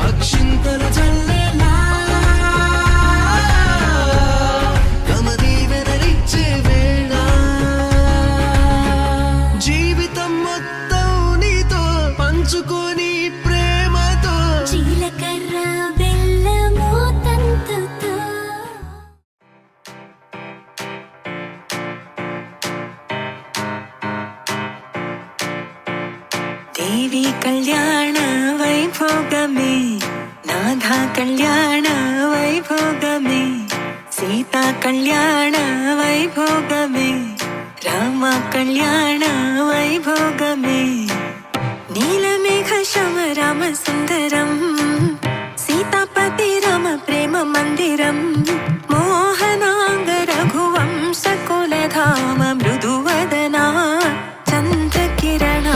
అక్షింతల చల్లెలా కమదీవెనలిచ్చే వేళ జీవితం మొత్తం నీతో పంచుకొని ప్రేమతో జీలకర్ర బెల్లము తంతుతో దేవి కళ్యాణ వైభోగమే నాథ కళ్యాణ వైభోగమే సీతా కళ్యాణ వైభోగమే రామ కళ్యాణ వైభోగమే నీలమేఘ శమ రామ సుందరం సీతాపతి రామ ప్రేమ మందిరం మోహనాంగ రఘువంశ కులధామ మృదువదనా చంద్రకిరణ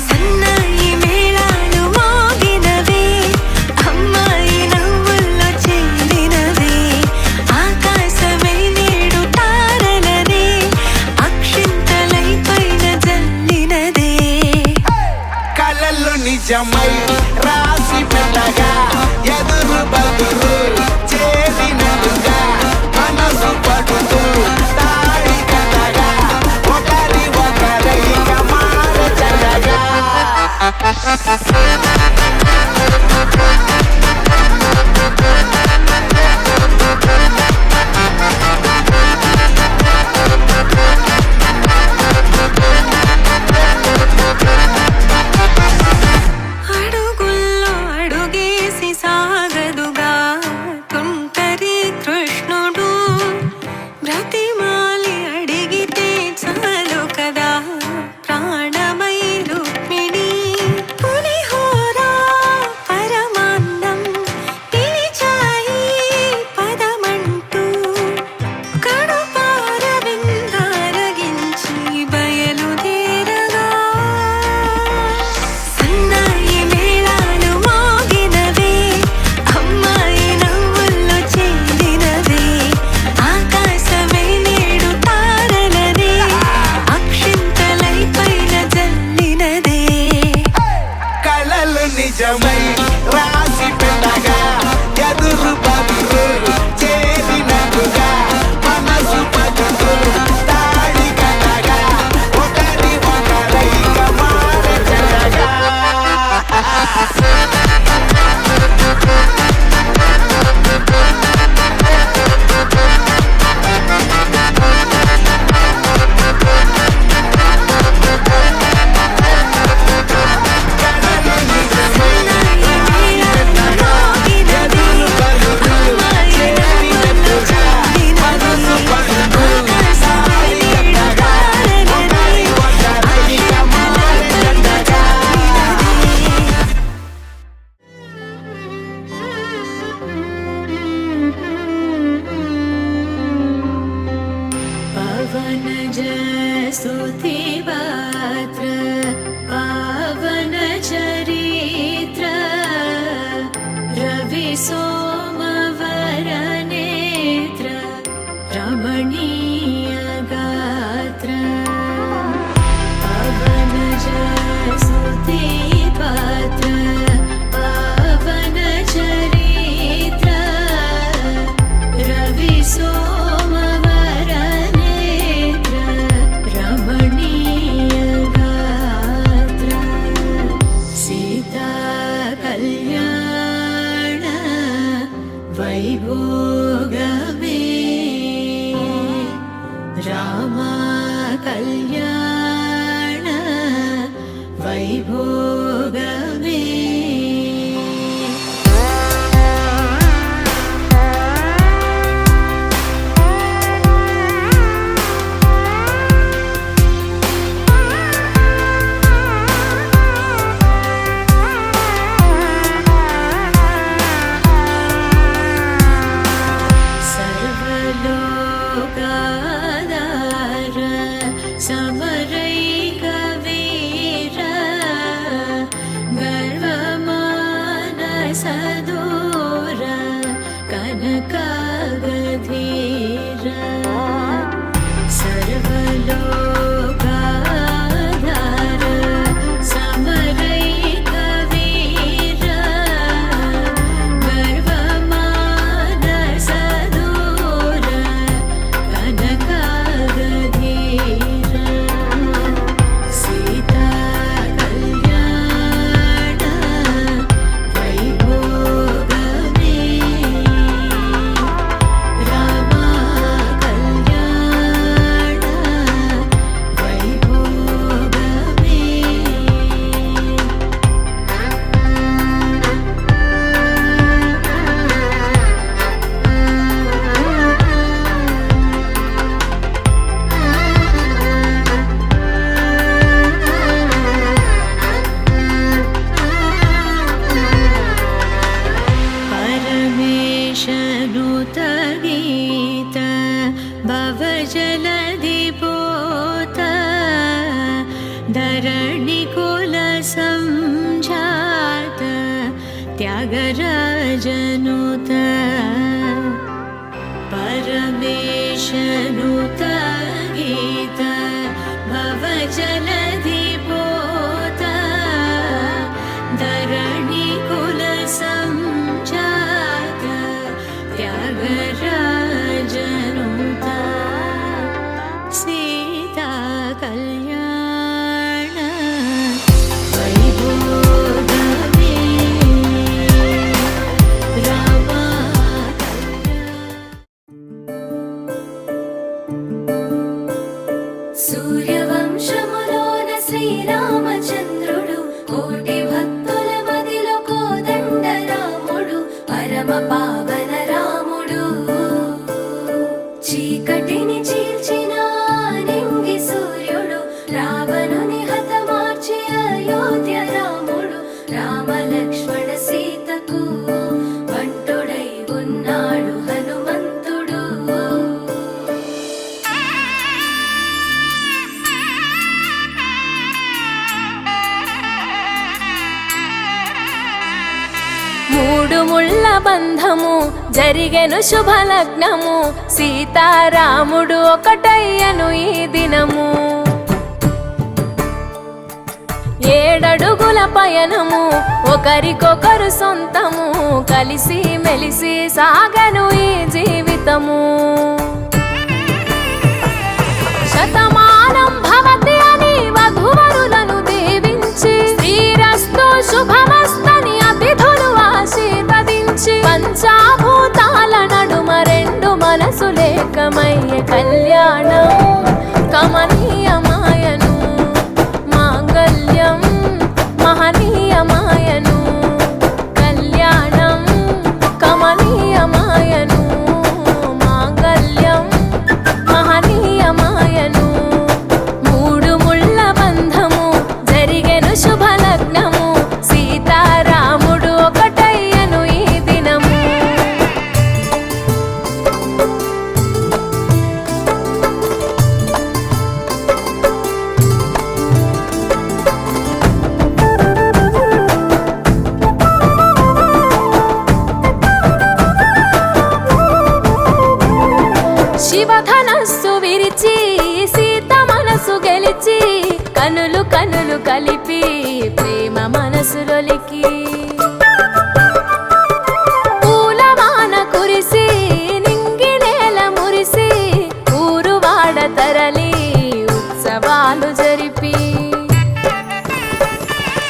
సన్నాయి మేళాలు మోగినవే అమ్మాయి నవ్వుల్లో చేరినవే ఆకాశమై నేడు తారలనే అక్షింతలై పైన జల్లినదే కలలు నిజమై రాసి పెట్టగా ఎదురు బదురు చేసినట్టుగా जगधीर सर्वलोकाधार समरैकवीर गर्वमानसदूर कनकागधीर सीता कल्याण वैभोगमे रामा कल्याण वैभोगमे परमेशनुतगीत भवजलधिपोत धरणिकुलसंजात त्यागराजनुत परमेशनुतगीत भवजलधिपोत धरणिकुलसंजात त्यागराजनुत सीता कल्याण वैभोगमे रामा సూర్యవంశములోన శ్రీరామచంద్రుడు కోటి భక్తుల మదిలో కోదండ రాముడు పరమ పావన రాముడు చీకటిని చీల్చిన నింగి సూర్యుడు రావణుని హతమార్చి అయోధ్య రాముడు రామ లక్ష్మణ సీతకు బంటుడై ఉన్నాడు హనుమంతుడు మూడు ముళ్ళ బంధము జరిగెను శుభలగ్నము సీతారాముడు ఒకటయ్యను ఈ దినము ఏడడుగుల పయనము ఒకరికొకరు సొంతము కలిసి మెలిసి సాగను ఈ జీవితము శతమానం భవతి అని వధువరులను దీవించి శ్రీరస్తు శుభమస్తని అతిథులు ఆశీర్వదించి పంచాభూతాల నడుమ రెండు మనసులేకమయ్యే కళ్యాణం కమనీయమాయను మాంగళ్యం మహనీయమాయను కళ్యాణం కమనీయమాయను మాంగళ్యం మహనీయమాయను మూడు ముళ్ళ బంధము జరిగెను శుభలగ్నము సీతారాముడు ఒకటయ్యను ఈ దినము శివధనస్సు విరిచి సీత మనసు గెలిచి కనులు కనులు కలిపి ప్రేమ మనసులొలికి పూలవాన కురిసి నింగి నేల మురిసి ఊరు వాడ తరలి ఉత్సవాలు జరిపి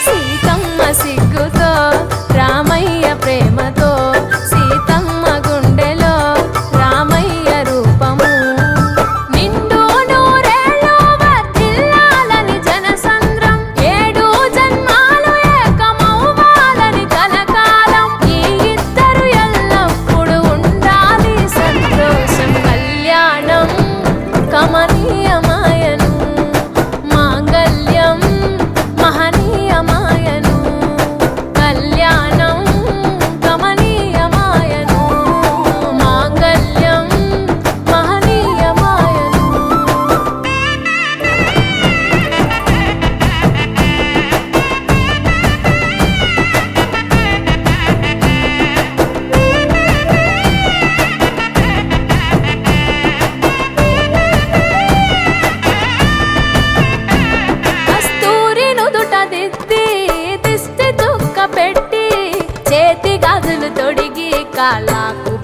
సీతమ్మ సిగ్గుతో రామయ్య ప్రేమతో సీతమ్మ గుండెలో రామయ్య రూపము నిండు నూరేళ్ళు వర్ధిల్లాలని జనసంద్రం ఏడు జన్మాలు ఏకమవ్వాలని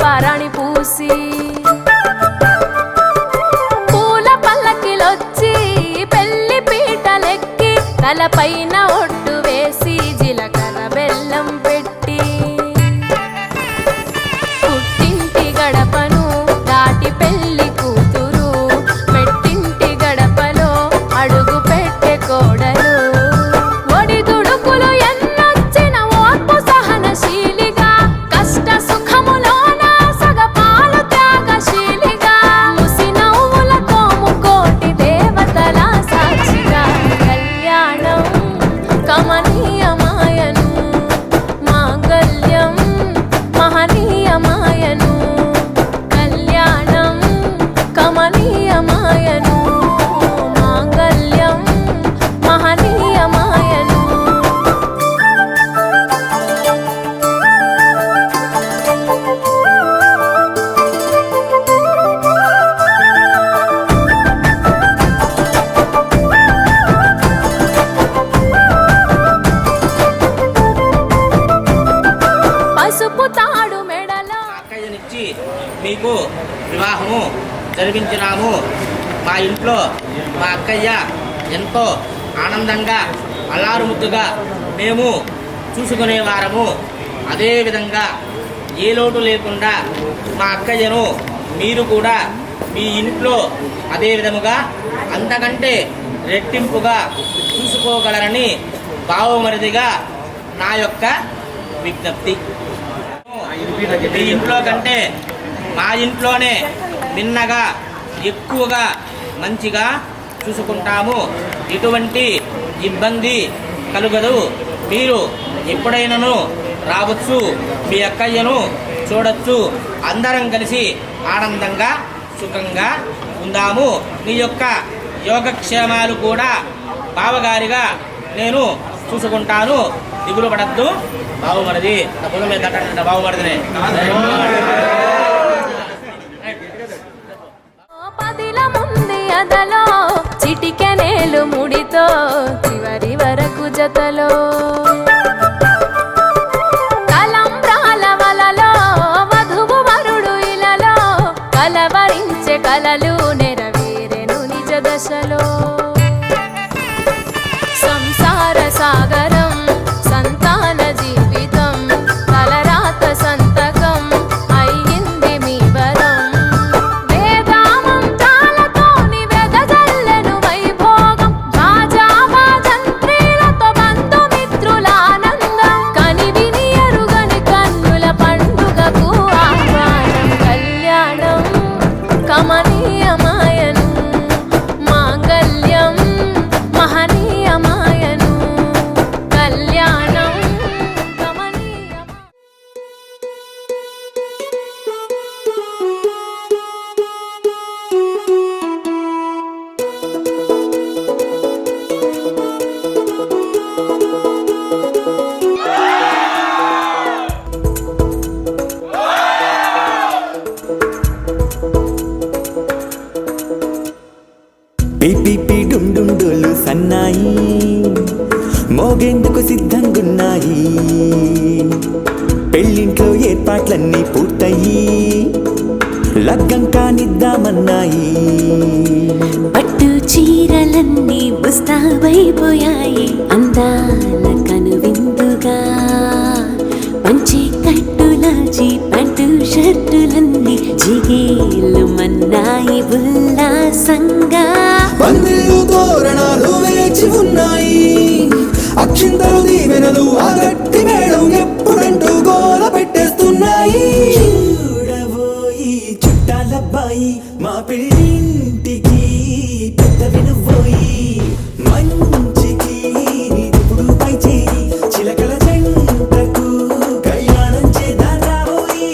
భరణి పూసి పూల పల్లకిలొచ్చి పెళ్లి పీటలెక్కి తలపైన ఒట్టు వేసి జీలకర్ర బెల్లం పెట్టి పుట్టింటి గడపను దాటి పెళ్లి కూతురు మెట్టింటి గడపలో అడుగు పెట్టే కోడలు ఒడిదుడుకులు ఎన్నొచ్చిన ఓర్పు సహనశీలిగా కష్ట సుఖములోన సగపాలు త్యాగశీలిగా ముసి నవ్వులతో ముకోటి దేవతల సాక్షిగా కళ్యాణం కమనీయమాయను మాంగళ్యం మహనీయమాయను కళ్యాణం కమనీయమాయను మాంగళ్యం మహనీయమాయను పసుపు తాడు మెడలో అక్కయ్యనిచ్చి మీకు వివాహము జరిపించినాము. మా ఇంట్లో మా అక్కయ్య ఎంతో ఆనందంగా అల్లారుముద్దుగా మేము చూసుకునేవారము. అదేవిధంగా ఏ లోటు లేకుండా మా అక్కయ్యను మీరు కూడా మీ ఇంట్లో అదే విధముగా అంతకంటే రెట్టింపుగా చూసుకోగలరని బావమరిదిగా నా యొక్క విజ్ఞప్తి. మీ ఇంట్లో కంటే మా ఇంట్లోనే మిన్నగా ఎక్కువగా మంచిగా చూసుకుంటాము. ఎటువంటి ఇబ్బంది కలుగదు. మీరు ఎప్పుడైనాను రావచ్చు, మీ అక్కయ్యను చూడొచ్చు. అందరం కలిసి ఆనందంగా సుఖంగా ఉందాము. మీ యొక్క యోగక్షేమాలు కూడా బావగారిగా నేను చూసుకుంటాను. దిగులు పడద్దు. బావమరిది నా పొలం మీద తట్టండి. బావమరిదినే పదిల ముందు అదలో చిటికెనేలు ముడితో చివరి వరకు జతలో కలంబ్రాల వలలో వధువు వరుడు ఇలలో కలవరించే కలలు నెరవేరెను నిజ దశలో సంసార సాగరం సంతాన జీవితం తలరాత సంతకం అయ్యింది మీ వరం వేదామంత్రాలతోని వెదజల్లెను వైభోగం భాజావాజంత్రీలతో బంధుమిత్రుల ఆనందం కనివిని ఎరుగని కన్నుల పండుగకు ఆహ్వానం కళ్యాణం కమనీయమాయను మాంగళ్యం మహనీయమాయను కళ్యాణం కమనీయమాయను. పిపిపి డుండుండులు సన్నాయి మోగేందుకు సిద్ధంగున్నాయి. పెళ్ళింట్లో ఏర్పాట్లన్నీ పూర్తయి లగ్గం కానిద్దామన్నాయి. పట్టు చీరలన్నీ ముస్తాబైపోయాయి అందాల కనువిందుగా పంచి కట్టులాచి పంటు షర్టులన్నీ జిగేలు మన్నాయి ఉల్లాసంగా. పందిళ్ళు తోరణాలు వేచి ఉన్నాయి, అక్షింతలు దీవెనలు ఆ గట్టి మేడం ఎప్పుడంటూ గోల పెట్టేస్తున్నాయి. చూడబోయి చుట్టాలబ్బాయి మా పెళ్ళింటికి పెద్ద వినుబోయి మంచికి ఇప్పుడు పై చేయి చిలకల జంటకు కళ్యాణం చేద్దాం రాబోయి.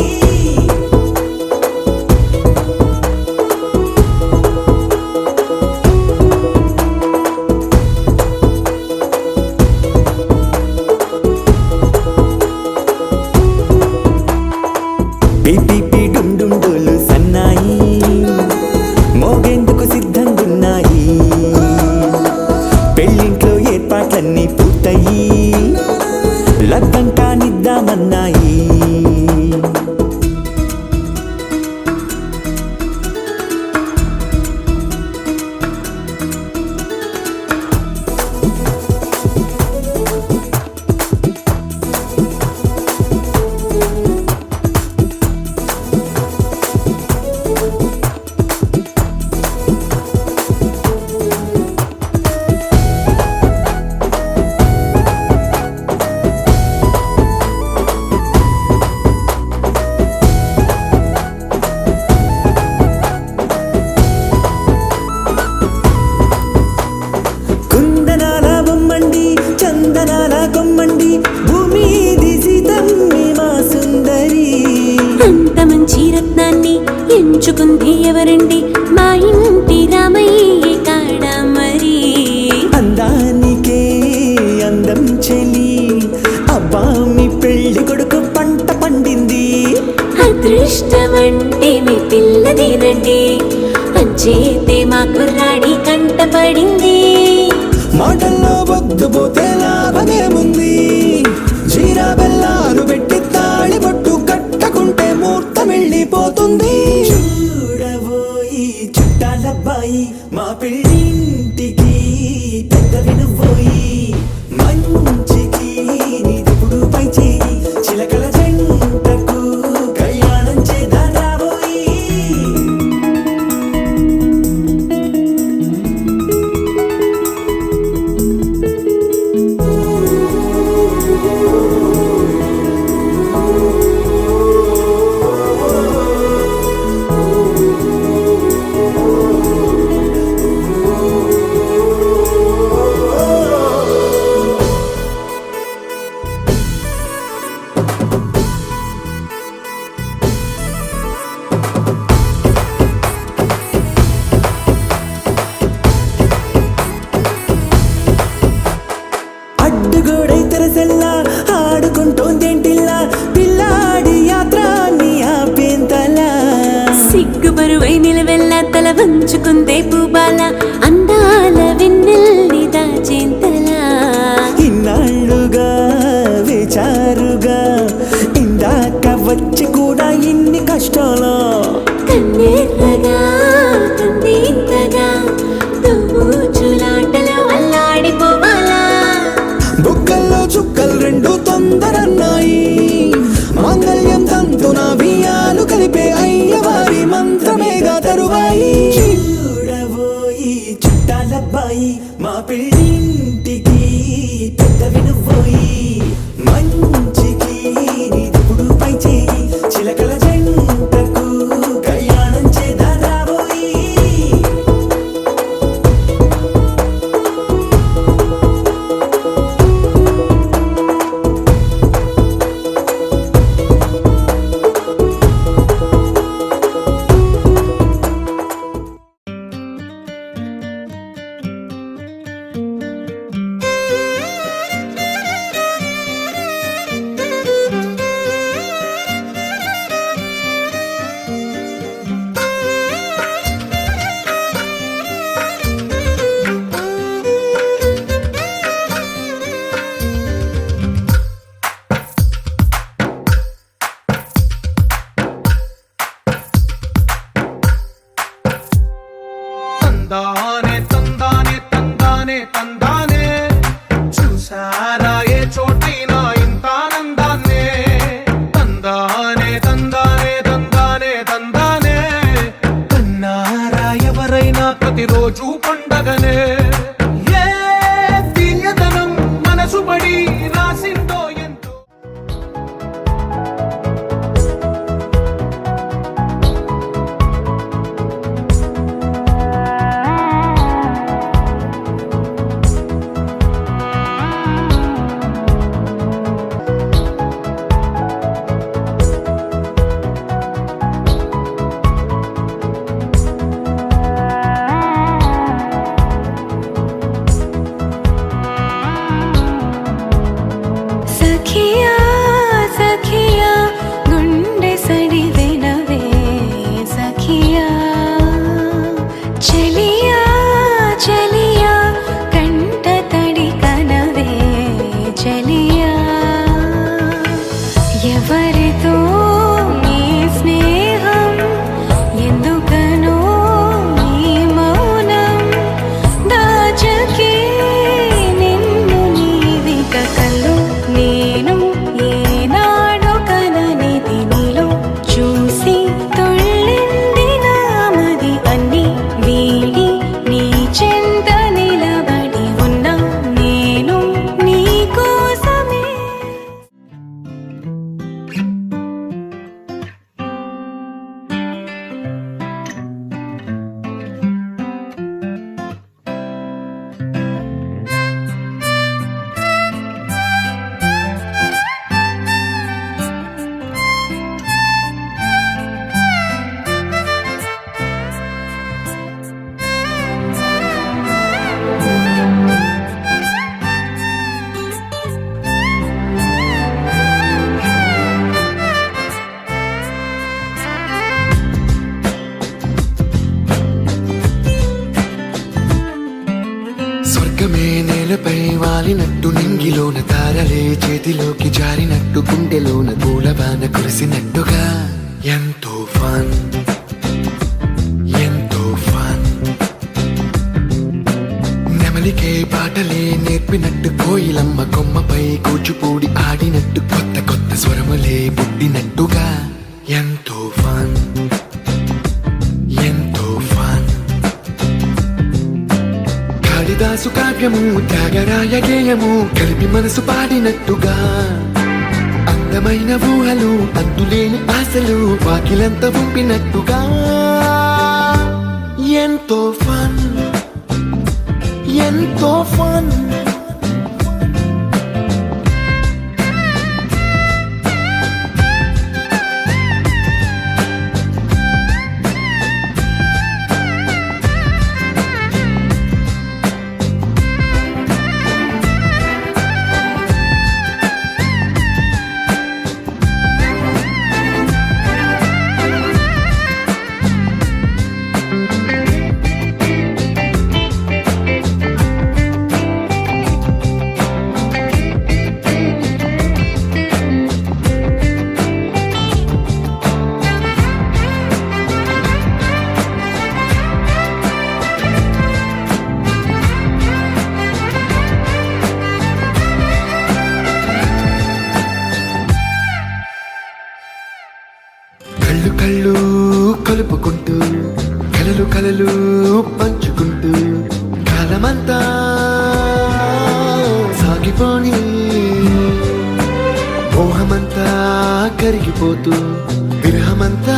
పిపిపి డుండుండులు సన్నాయి ఎంచుకుంది ఎవరండి మా ఇంటి రామయ్య కాడ మరి అందానికే అందం చెలి అబ్బా మీ పెళ్లి కొడుకు పంట పండింది అదృష్టమంటే మీ పిల్లదేనండి అంచేతే మా కుర్రాడి కంట పడింది మాటల్లో బొద్దుపోతే లాభమేముంది జీరా బెల్లాలు పెట్టి తాళి బొట్టు కట్టకుంటే ముహూర్తం వెళ్ళిపోతుంది చూడబోయి చుట్టాలబ్బాయి మా పెళ్ళింటికి పెద్ద వినుబోయి మంచికి నీదిప్పుడు పై చేయి చిలకల జంటకు కళ్యాణం చేద్దాం రాబోయి అడ్డుగోడై తెరసెల్లా ఆడుకుంటోందేంటిల్లా పిల్లాడి యాత్ర నీ ఆపేంతలా సిగ్గు బరువై నిలవెల్లా తల వంచుకుందే పూబాల అందాల వెన్నెల్లి దాచేంతలా ఇన్నాళ్ళుగా వేచారుగా ఇందాక వచ్చి కూడా ఇన్ని కష్టాలా కన్నెర్రగా కందింతగా తుమ్ముచులాటలో అల్లాడిపోవాలా బుగ్గల్లో చుక్కలు రెండు తొందరన్నాయి మాంగళ్యం తంతున బియ్యాలు కలిపే అయ్యవారి మంత్రమేగా తరువాయి చూడబోయి చుట్టాలబ్బాయి మా పెళ్ళింటికి పెద్ద వినుబోయి మంచికి నీదిప్పుడు పై చేయి చిలకల జంటకు కళ్యాణం చేద్దాం రాబోయి తందానే తందానే తందానే తందానే చూసారా ఏ చోటైనా ఇంత ఆనందాన్నే తందానే తందానే తందానే తందానే కన్నారా ఎవరైనా ప్రతిరోజు పండగనే ఏ తీయదనం మనసు పడి రాసిందో ఎంతో నేలపై వాలినట్టు నింగిలోన తారలే చేతిలోకి జారినట్టు గుండెలోన పూలవాన కురిసినట్టుగా ఎంతో ఫన్ ఎంతో ఫన్ నెమలికే పాటలే నేర్పినట్టు కోయిలమ్మ కొమ్మపై కూచిపూడి ఆడినట్టు కొత్త కొత్త స్వరములే పుట్టినట్టుగా ఎంతో ఫన్ ఎంతో ఫన్ కాళిదాసు కావ్యము త్యాగరాయ గేయము కలిపి మనసు పాడినట్టుగా అందమైన ఊహలు అంతులేని ఆశలు వాకిలంత ఉంపినట్టుగా ఎంతో ఫన్ ఎంతో ఫన్ కళ్ళు కళ్ళు కలుపుకుంటూ కలలు కలలు పంచుకుంటూ కాలమంతా సాగిపోని మోహమంతా కరిగిపోతూ విరహమంతా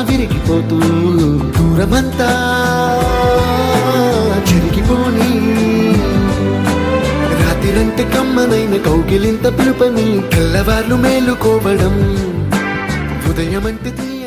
విరిగిపోతూ దూరమంతా చెరిగిపోని రాత్రిరంటే కమ్మనైన కౌగిలింత పిలుపని తెల్లవార్లు మేలుకోవడం ఉదయమంటే తీయ